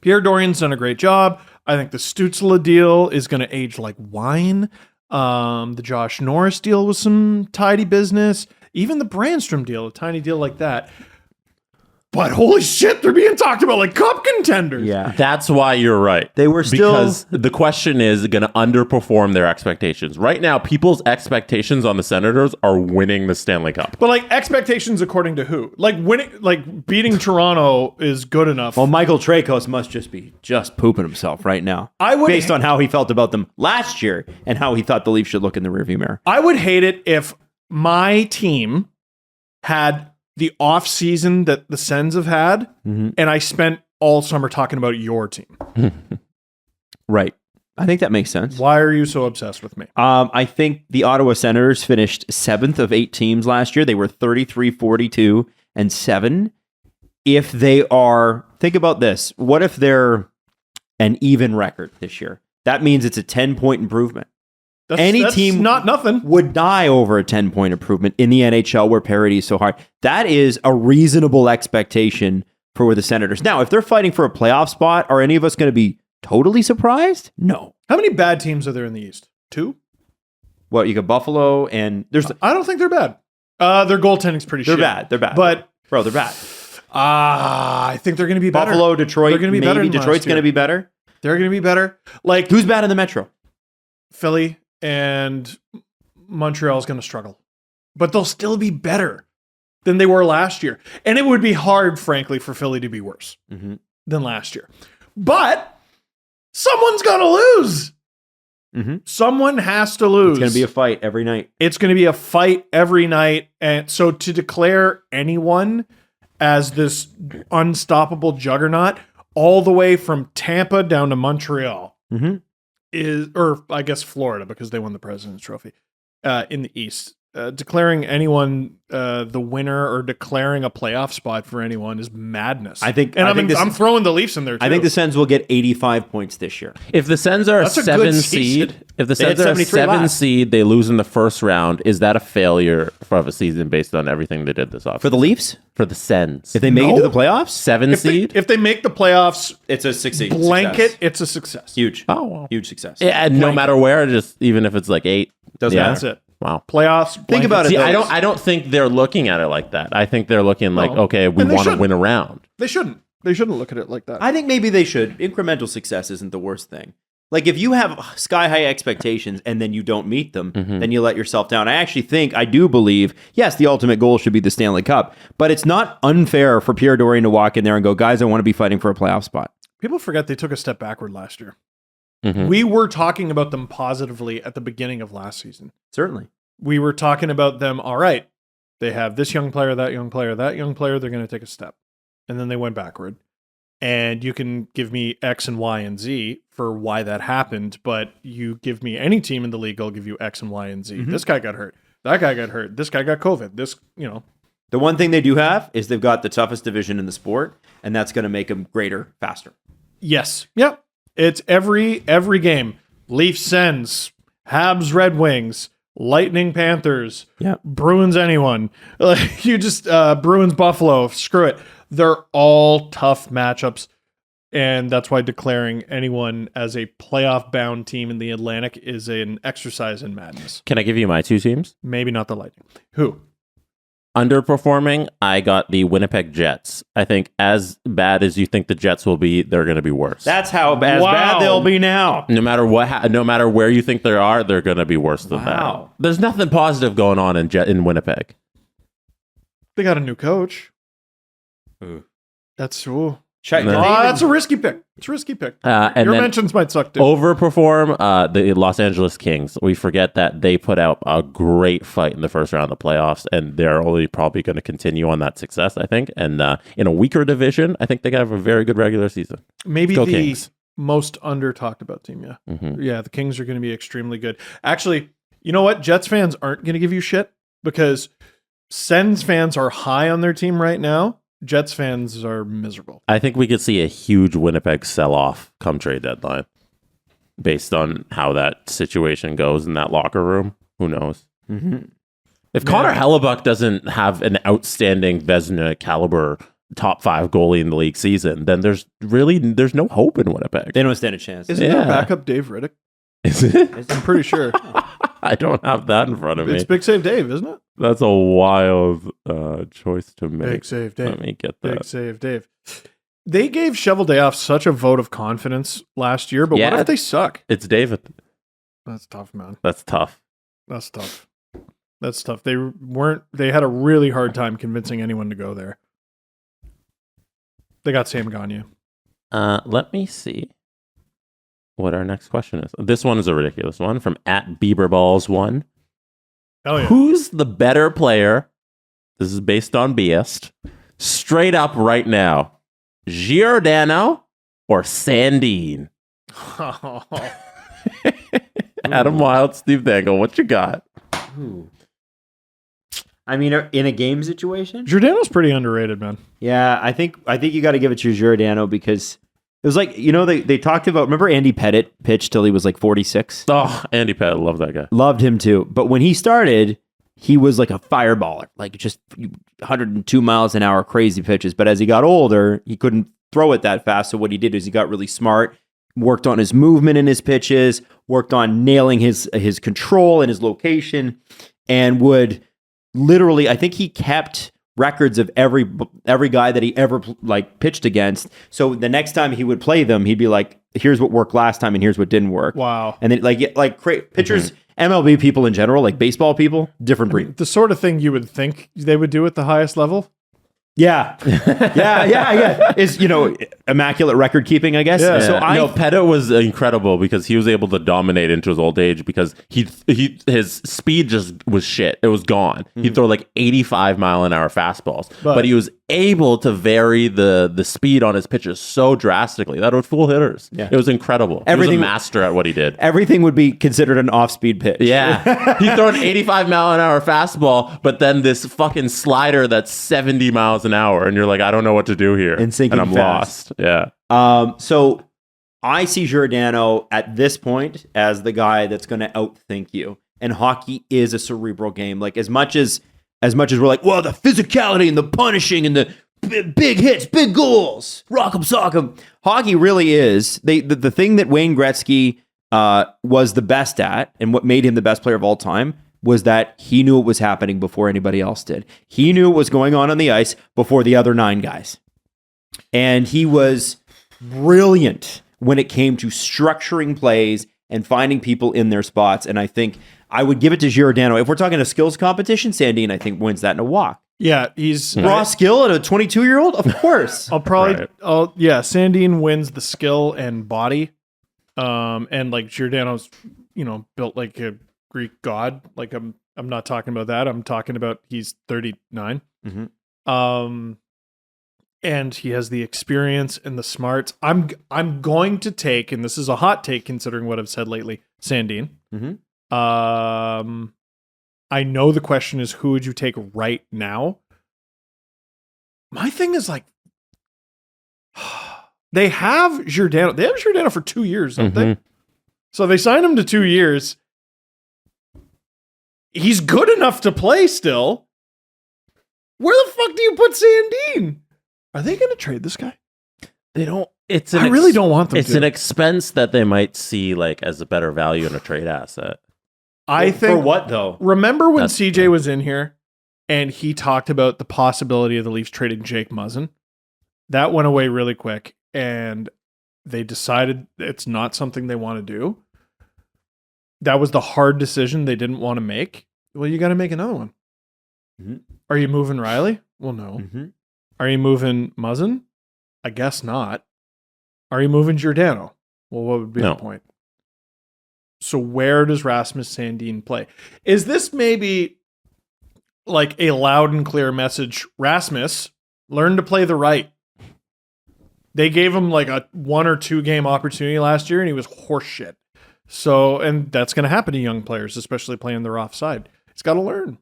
Pierre Dorian's done a great job. I think the Stützle deal is going to age like wine. The Josh Norris deal was some tidy business. Even the Brandstrom deal, a tiny deal like that. But holy shit, they're being talked about like cup contenders.
Yeah.
That's why you're right.
They were still...
Because the question is going to underperform their expectations. Right now, people's expectations on the Senators are winning the Stanley Cup.
But like expectations according to who? Like winning, like beating Toronto is good enough.
Well, Michael Tracos must just be pooping himself right now. Based on how he felt about them last year and how he thought the Leafs should look in the rearview mirror.
I would hate it if my team had the off season that the Sens have had, and I spent all summer talking about your team.
Right. I think that makes sense.
Why are you so obsessed with me?
I think the Ottawa Senators finished 7th of 8 teams last year. They were 33, 42, and 7. If they are, think about this. What if they're an even record this year? That means it's a 10-point improvement. That's team
not nothing
would die over a 10-point improvement in the NHL where parity is so hard. That is a reasonable expectation for the Senators. Now, if they're fighting for a playoff spot, are any of us going to be totally surprised? No.
How many bad teams are there in the East? 2?
Well, you got Buffalo and there's...
I don't think they're bad. Their goaltending's pretty shit.
They're bad.
But...
Bro, they're bad.
I think they're going to be better.
Buffalo, Detroit,
they're going to be better.
Detroit's going to be better.
They're going to be better. Like,
who's bad in the Metro?
Philly and Montreal's going to struggle. But they'll still be better than they were last year. And it would be hard, frankly, for Philly to be worse than last year. But someone's going to lose. Someone has to lose.
It's going to be a fight every night.
It's going to be a fight every night. And so to declare anyone as this unstoppable juggernaut all the way from Tampa down to Montreal is, or I guess Florida, because they won the President's Trophy in the East. Declaring anyone the winner or declaring a playoff spot for anyone is madness. I'm throwing the Leafs in there too.
I think the Sens will get 85 points this year.
If the Sens are a 7 seed, they lose in the first round. Is that a failure of a season based on everything they did this offseason?
For the Leafs?
For the Sens.
If they make it to the playoffs?
7 seed?
If they make the playoffs,
it's a success.
Blanket, it's a success.
Huge.
Oh, wow.
Huge success.
Yeah, no matter where, just even if it's like 8.
Doesn't matter.
That's it.
Wow.
Playoffs.
Think about it.
See, I don't think they're looking at it like that. I think they're looking like, okay, we want to win a round.
They shouldn't. They shouldn't look at it like that.
I think maybe they should. Incremental success isn't the worst thing. Like if you have sky high expectations and then you don't meet them, then you let yourself down. I do believe, yes, the ultimate goal should be the Stanley Cup, but it's not unfair for Pierre Dorian to walk in there and go, guys, I want to be fighting for a playoff spot.
People forget they took a step backward last year. We were talking about them positively at the beginning of last season.
Certainly.
We were talking about them, all right, they have this young player, that young player, that young player, they're going to take a step. And then they went backward. And you can give me X and Y and Z for why that happened, but you give me any team in the league, I'll give you X and Y and Z. This guy got hurt. That guy got hurt. This guy got COVID.
The one thing they do have is they've got the toughest division in the sport, and that's going to make them greater, faster.
Yes. Yep. It's every game. Leafs, Sens, Habs, Red Wings, Lightning, Panthers, Bruins, anyone. You just Bruins, Buffalo. Screw it. They're all tough matchups, and that's why declaring anyone as a playoff-bound team in the Atlantic is an exercise in madness.
Can I give you my 2 teams?
Maybe not the Lightning. Who?
Underperforming, I got the Winnipeg Jets. I think as bad as you think the Jets will be, they're going to be worse.
That's how bad they'll be now.
No matter no matter where you think they are, they're going to be worse than that. There's nothing positive going on in Winnipeg.
They got a new coach. That's
Check.
that's a risky pick. It's a risky pick.
And
your mentions might suck too.
Overperform the Los Angeles Kings. We forget that they put out a great fight in the first round of the playoffs, and they're only probably going to continue on that success, I think. And in a weaker division, I think they have a very good regular season.
Maybe
the
Kings. Most under talked about team. Yeah. Yeah. The Kings are going to be extremely good. Actually, you know what? Jets fans aren't going to give you shit because Sens fans are high on their team right now. Jets fans are miserable.
I think we could see a huge Winnipeg sell-off come trade deadline based on how that situation goes in that locker room. Who knows? If Connor Hellebuck doesn't have an outstanding Vezina caliber top 5 goalie in the league season, then there's no hope in Winnipeg.
They don't stand a chance.
Isn't their backup Dave Riddick?
Is it?
I'm pretty sure.
I don't have that in front of me.
It's Big Save Dave, isn't it?
That's a wild choice to make.
Big Save Dave.
Let me get that.
Big Save Dave. They gave Shovel Day off such a vote of confidence last year, but what if they suck?
It's David.
That's tough, man.
That's tough.
That's tough. That's tough. They had a really hard time convincing anyone to go there. They got Sam Gagne.
Let me see what our next question is. This one is a ridiculous one from @BieberBalls1.
Hell yeah.
Who's the better player? This is based on BS. Straight up right now. Giordano or Sandin? Adam Wilde, Steve Dangle, what you got?
Ooh. I mean, in a game situation?
Giordano's pretty underrated, man.
Yeah, I think you got to give it to Giordano because it was like, they talked about, remember Andy Pettitte pitched till he was like 46?
Oh, Andy Pettitte, love that guy.
Loved him too. But when he started, he was like a fireballer, like just 102 miles an hour, crazy pitches. But as he got older, he couldn't throw it that fast. So what he did is he got really smart, worked on his movement in his pitches, worked on nailing his control and his location, and would literally, I think he kept records of every guy that he ever pitched against. So the next time he would play them, he'd be like, here's what worked last time and here's what didn't work.
Wow.
And then pitchers, MLB people in general, like baseball people, different breed.
I mean, the sort of thing you would think they would do at the highest level.
Yeah. Yeah. Is, immaculate record keeping, I guess.
Yeah.
So
Pettitte was incredible because he was able to dominate into his old age because his speed just was shit. It was gone. He'd throw like 85-mile-an-hour fastballs, but he was able to vary the speed on his pitches so drastically that it would fool hitters. Yeah. It was incredible. He was a master at what he did.
Everything would be considered an off-speed pitch.
Yeah. He'd throw an 85-mile-an-hour fastball, but then this fucking slider that's 70 miles an hour, and you're like, I don't know what to do here.
And I'm
lost. Yeah.
So I see Giordano at this point as the guy that's going to outthink you. And hockey is a cerebral game. Like as much as we're like, well, the physicality and the punishing and the big hits, big goals, rock 'em, sock 'em. Hockey really is the thing that Wayne Gretzky was the best at, and what made him the best player of all time was that he knew what was happening before anybody else did. He knew what was going on the ice before the other 9 guys. And he was brilliant when it came to structuring plays and finding people in their spots. And I think I would give it to Giordano. If we're talking a skills competition, Sandin, I think, wins that in a walk.
Yeah, he's
raw skill at a 22-year-old? Of course.
Sandin wins the skill and body. And like Giordano's, built like a Greek god. Like I'm not talking about that. I'm talking about he's 39.
Mm-hmm.
And he has the experience and the smarts. I'm going to take, and this is a hot take considering what I've said lately, Sandin.
Mm-hmm.
I know the question is who would you take right now? My thing is like they have Giordano. They have Giordano for 2 years, don't they? So they signed him to 2 years. He's good enough to play still. Where the fuck do you put Sandin? Are they going to trade this guy?
They don't.
I really don't want them.
It's an expense that they might see like as a better value in a trade asset.
I think
for what though?
Remember when CJ was in here and he talked about the possibility of the Leafs trading Jake Muzzin? That went away really quick, and they decided it's not something they want to do. That was the hard decision they didn't want to make. Well, you got to make another one.
Mm-hmm.
Are you moving Riley? Well, no.
Mm-hmm.
Are you moving Muzzin? I guess not. Are you moving Giordano? Well, what would be the point? So where does Rasmus Sandin play? Is this maybe like a loud and clear message? Rasmus, learn to play the right. They gave him like a 1 or 2 game opportunity last year and he was horseshit. So, and that's going to happen to young players, especially playing their offside. He's got to learn.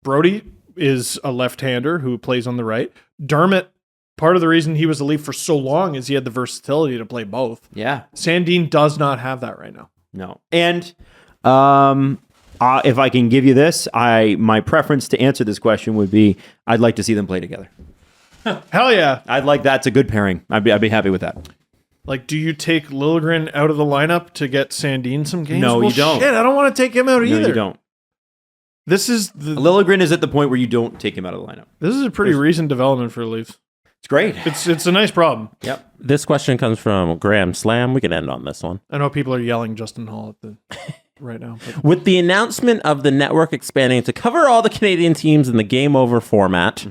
Brody is a left-hander who plays on the right. Dermott, part of the reason he was a Leaf for so long is he had the versatility to play both.
Yeah.
Sandin does not have that right now.
No. And if I can give you this, my preference to answer this question would be I'd like to see them play together.
Hell yeah.
I'd like that's a good pairing. I'd be happy with that.
Like, do you take Liljegren out of the lineup to get Sandin some games?
No, you don't.
Shit, I don't want to take him out either.
No, you don't.
This is
Liljegren is at the point where you don't take him out of the lineup.
This is a pretty recent development for the Leafs.
It's great.
It's a nice problem.
Yep.
This question comes from Graham Slam. We can end on this one.
I know people are yelling Justin Hall at the right now. But.
With the announcement of the network expanding to cover all the Canadian teams in the Game Over format,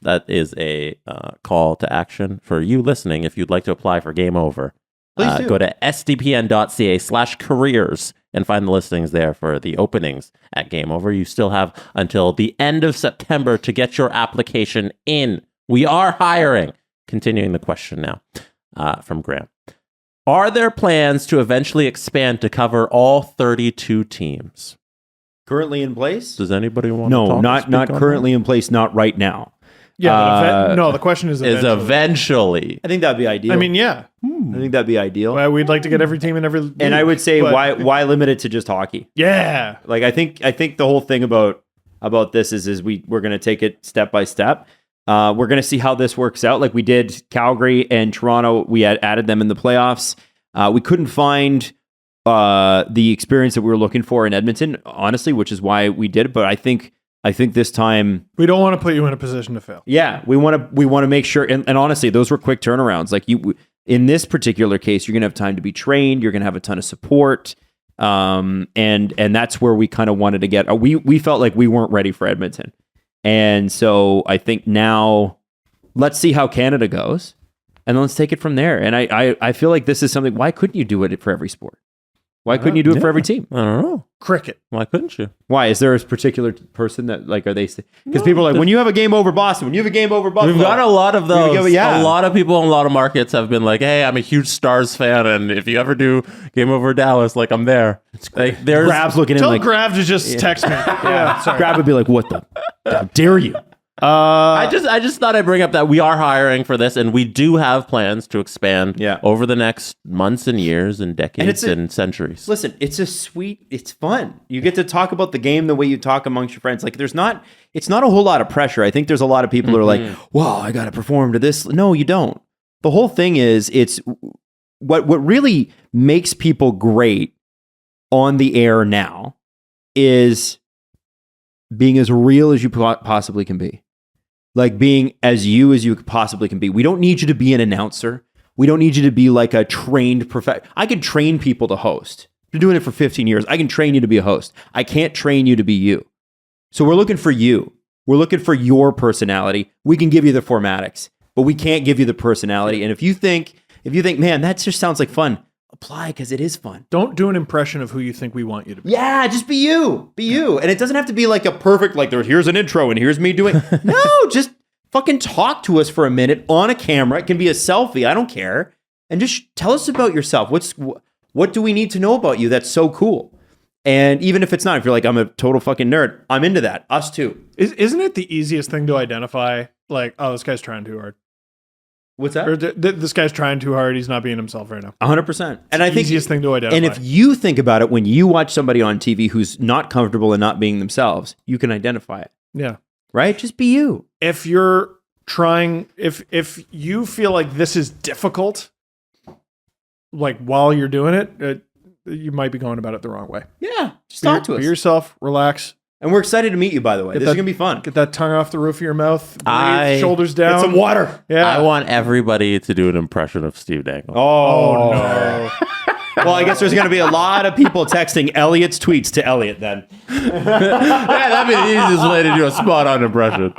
that is a call to action for you listening. If you'd like to apply for Game Over,
Please do.
go to sdpn.ca/careers and find the listings there for the openings at Game Over. You still have until the end of September to get your application in. We are hiring. Continuing the question now from Graham. Are there plans to eventually expand to cover all 32 teams?
Currently in place?
Does anybody want to
No,
talk?
not currently in place, not right now.
Yeah, but no, the question is
Eventually.
I think that'd be ideal.
I mean, yeah.
I think that'd be ideal.
Well, we'd like to get every team in every league,
And I would say,
but-
why limit it to just hockey?
Yeah.
Like I think the whole thing about this is we're going to take it step by step. We're going to see how this works out. Like we did Calgary and Toronto, we had added them in the playoffs. We couldn't find the experience that we were looking for in Edmonton, honestly, which is why we did it. But I think this time
We don't want to put you in a position to fail.
yeah, we want to make sure. And honestly, those were quick turnarounds. Like in this particular case, you're going to have time to be trained. You're going to have a ton of support. And that's where we kind of wanted to get. We felt like we weren't ready for Edmonton, and so I think now let's see how Canada goes, and then let's take it from there. And I feel like this is something. Why couldn't you do it for every sport? Why couldn't you do it for every team?
I don't know.
Cricket.
Why couldn't you?
Why? Is there a particular person that like are they? Because people are like when you have a game over Boston, when you have a game over Buffalo,
We've got a lot of those.
Yeah.
A lot of people in a lot of markets have been like, hey, I'm a huge Stars fan, and if you ever do Game Over Dallas, like I'm there. Like, there's
Grab's looking in
Tell
like
Grav to just text me. Yeah, sorry.
Grab would be like, what the? How dare you?
I just thought I'd bring up that we are hiring for this, and we do have plans to expand over the next months and years and decades and centuries.
Listen, it's fun. You get to talk about the game the way you talk amongst your friends. Like it's not a whole lot of pressure. I think there's a lot of people who are like, well, I got to perform to this. No, you don't. The whole thing is it's what really makes people great on the air now is being as real as you possibly can be. Like being as you possibly can be. We don't need you to be an announcer. We don't need you to be like a trained professional. I can train people to host. I've been doing it for 15 years. I can train you to be a host. I can't train you to be you. So we're looking for you. We're looking for your personality. We can give you the formatics, but we can't give you the personality. And if you think, man, that just sounds like fun, apply because it is fun.
Don't do an impression of who you think we want you to be.
Yeah, just be you. Be you. And it doesn't have to be like a perfect, like here's an intro and here's me doing. No, just fucking talk to us for a minute on a camera. It can be a selfie. I don't care. And just tell us about yourself. What do we need to know about you that's so cool? And even if it's not, if you're like, I'm a total fucking nerd, I'm into that. Us too.
Isn't it the easiest thing to identify? Like, oh, this guy's trying too hard.
What's that?
Or this guy's trying too hard. He's not being himself right now.
100%. And I think
easiest thing to identify.
And if you think about it, when you watch somebody on TV who's not comfortable and not being themselves, you can identify it.
Yeah.
Right? Just be you.
If you're trying, if you feel like this is difficult, like while you're doing it, you might be going about it the wrong way.
Yeah. Just talk to us.
Be yourself, relax.
And we're excited to meet you, by the way. This is going to be fun.
Get that tongue off the roof of your mouth. Breathe, shoulders down.
Get some water.
Yeah.
I want everybody to do an impression of Steve Dangle.
Oh, no. Well, I guess there's going to be a lot of people texting Elliot's tweets to Elliot then.
Yeah, that'd be the easiest way to do a spot-on impression.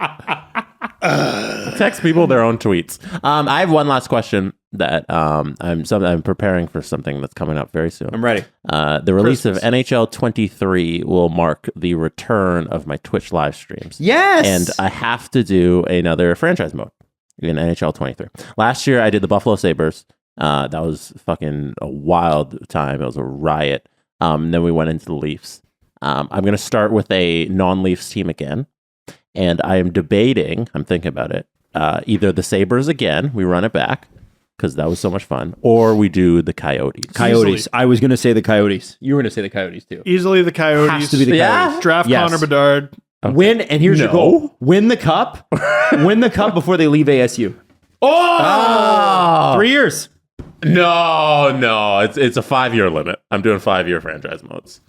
Text people their own tweets. I have one last question that I'm preparing for something that's coming up very soon.
I'm ready.
The release of NHL 23 will mark the return of my Twitch live streams.
Yes!
And I have to do another franchise mode in NHL 23. Last year, I did the Buffalo Sabres. That was fucking a wild time. It was a riot. Then we went into the Leafs. I'm going to start with a non-Leafs team again. And I am debating, I'm thinking about it, either the Sabres again, we run it back, because that was so much fun, or we do the Coyotes.
Coyotes. I was going to say the Coyotes. You were going to say the Coyotes, too.
Easily the Coyotes.
Has to be the Coyotes.
Draft
Yes.
Connor Bedard.
Okay. Win, and here's your goal. Win the cup. Win the cup before they leave ASU.
Oh!
3 years.
No. It's a 5-year limit. I'm doing 5-year franchise modes.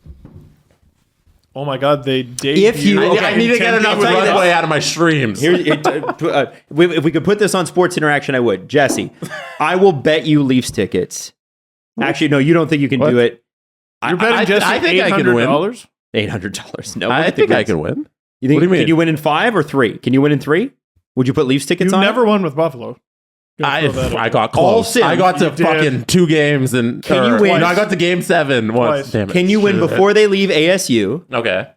Oh my God, they debuted.
If you-
I
Okay,
need to get enough
tell you this.
runway out of my streams.
If we could put this on Sports Interaction, I would. Jesse, I will bet you Leafs tickets. Actually, no, you don't think you can do it.
You're betting Jesse
I think I can win.
$800?
$800. No,
I think I can win.
You think,
What do you mean?
Can you win in 5 or 3? Can you win in 3? Would you put Leafs tickets
You
on?
never won with Buffalo. Gonna throw that
I
out.
got
All
close.
Sims.
I got to
You did.
fucking 2 games and
Can you
or-
win?
No, I got to game 7 once.
Twice.
Damn it.
Can you win
Shit.
before they leave ASU?
Okay.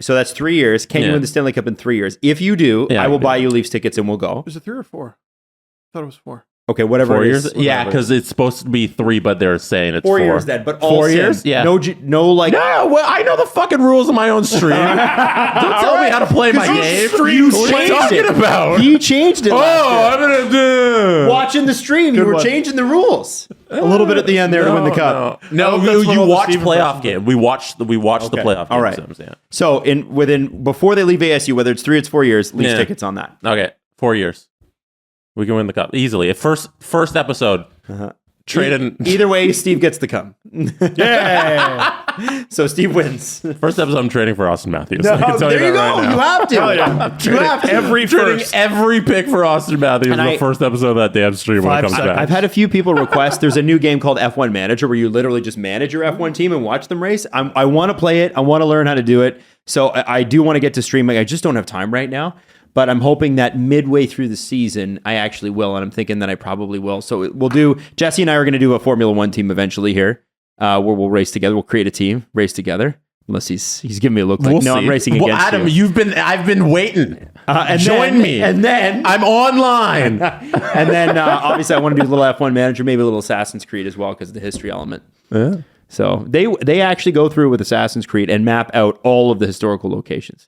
So that's 3 years. Can you
Yeah.
win the Stanley Cup in 3 years? If you do,
Yeah,
I will
I can.
buy you Leafs tickets and we'll go.
Was it 3 or 4? I thought it was 4.
Okay, whatever
4
it
years?
is.
Yeah,
whatever.
because it's supposed to be 3, but they're saying it's
4
4
years then. But all
4
Sim.
years? Yeah.
No, like.
No, well, I know the fucking rules of my own stream. Don't tell me how to play my game.
You
What are you
changed
talking
it.
about?
He changed it. last year.
I'm gonna do.
Watching the stream, you were
one.
changing the rules a little bit at the end there to win the cup.
No,
I hope that's what
you
all the
watch
Steve
playoff
impressions
game. We watched the
Okay.
playoff
All
game.
right.
Sims, yeah.
So before they leave ASU, whether it's 3 or it's 4 years, Leafs
Yeah.
tickets on that.
Okay, 4 years. We can win the cup easily. First episode. Trading.
Either way, Steve gets the cup.
Yeah.
So Steve wins.
First episode, I'm trading for Austin Matthews. I can tell
there you
that
go.
right now.
You have to.
Hell yeah.
You have to.
Every
Trading
first.
every pick for Austin Matthews
And
in the
I-
first episode of that damn stream when it
5
comes
seconds.
back.
I've had a few people request. There's a new game called F1 Manager where you literally just manage your F1 team and watch them race. I want to play it. I want to learn how to do it. So I do want to get to streaming. I just don't have time right now. But I'm hoping that midway through the season, I actually will. And I'm thinking that I probably will. So we'll do, Jesse and I are going to do a Formula One team eventually here where we'll race together. We'll create a team, race together. Unless he's giving me a look like,
We'll
no,
see.
I'm racing
Well,
against
Adam,
you.
I've been waiting.
And
Join
then-
me.
And then
I'm online.
And then obviously I want to do a little F1 Manager, maybe a little Assassin's Creed as well because of the history element.
Yeah.
So they actually go through with Assassin's Creed and map out all of the historical locations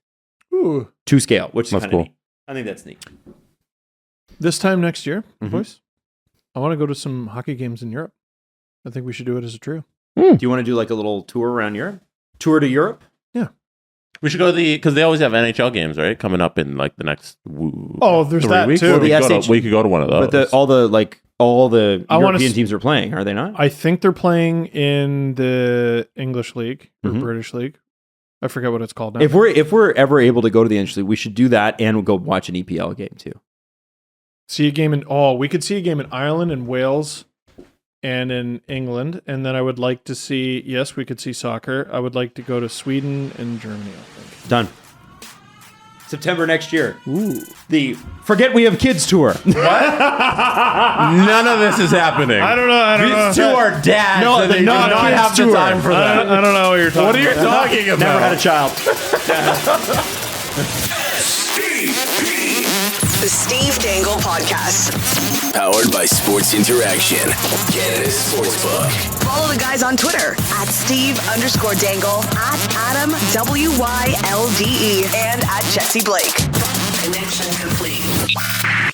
Ooh.
to scale, which is
That's
kind of
cool.
neat. I think that's neat.
This time next year,
Mm-hmm.
boys, I want to go to some hockey games in Europe. I think we should do it as a trio.
Do you want to do like a little tour around Europe? Tour to Europe?
We should go to because they always have NHL games, right? Coming up in like the next
Oh, there's
3
that
weeks.
too.
Well, the
We could go to one of those.
But all the
I wanna
European
s-
teams are playing, are they not?
I think they're playing in the English League or
Mhm.
British League. I forget what it's called now.
If we're ever able to go to the NHL League, we should do that and we'll go watch an EPL game too.
See a game we could see a game in Ireland and Wales and in England. And then I would like to see, yes, we could see soccer. I would like to go to Sweden and Germany, I think.
Done. September next year. Ooh. The Forget We Have Kids tour.
none of this is happening.
I don't know.
These two are dads.
No,
and
the
they do not
non-kids
have the
tour.
time for that.
I don't know what you're talking
What are you
about.
talking about?
Never had a child.
The Steve Dangle Podcast.
Powered by Sports Interaction, Canada's Sportsbook.
Follow the guys on Twitter at Steve_Dangle, at Adam WYLDE, and at Jesse Blake. Connection complete.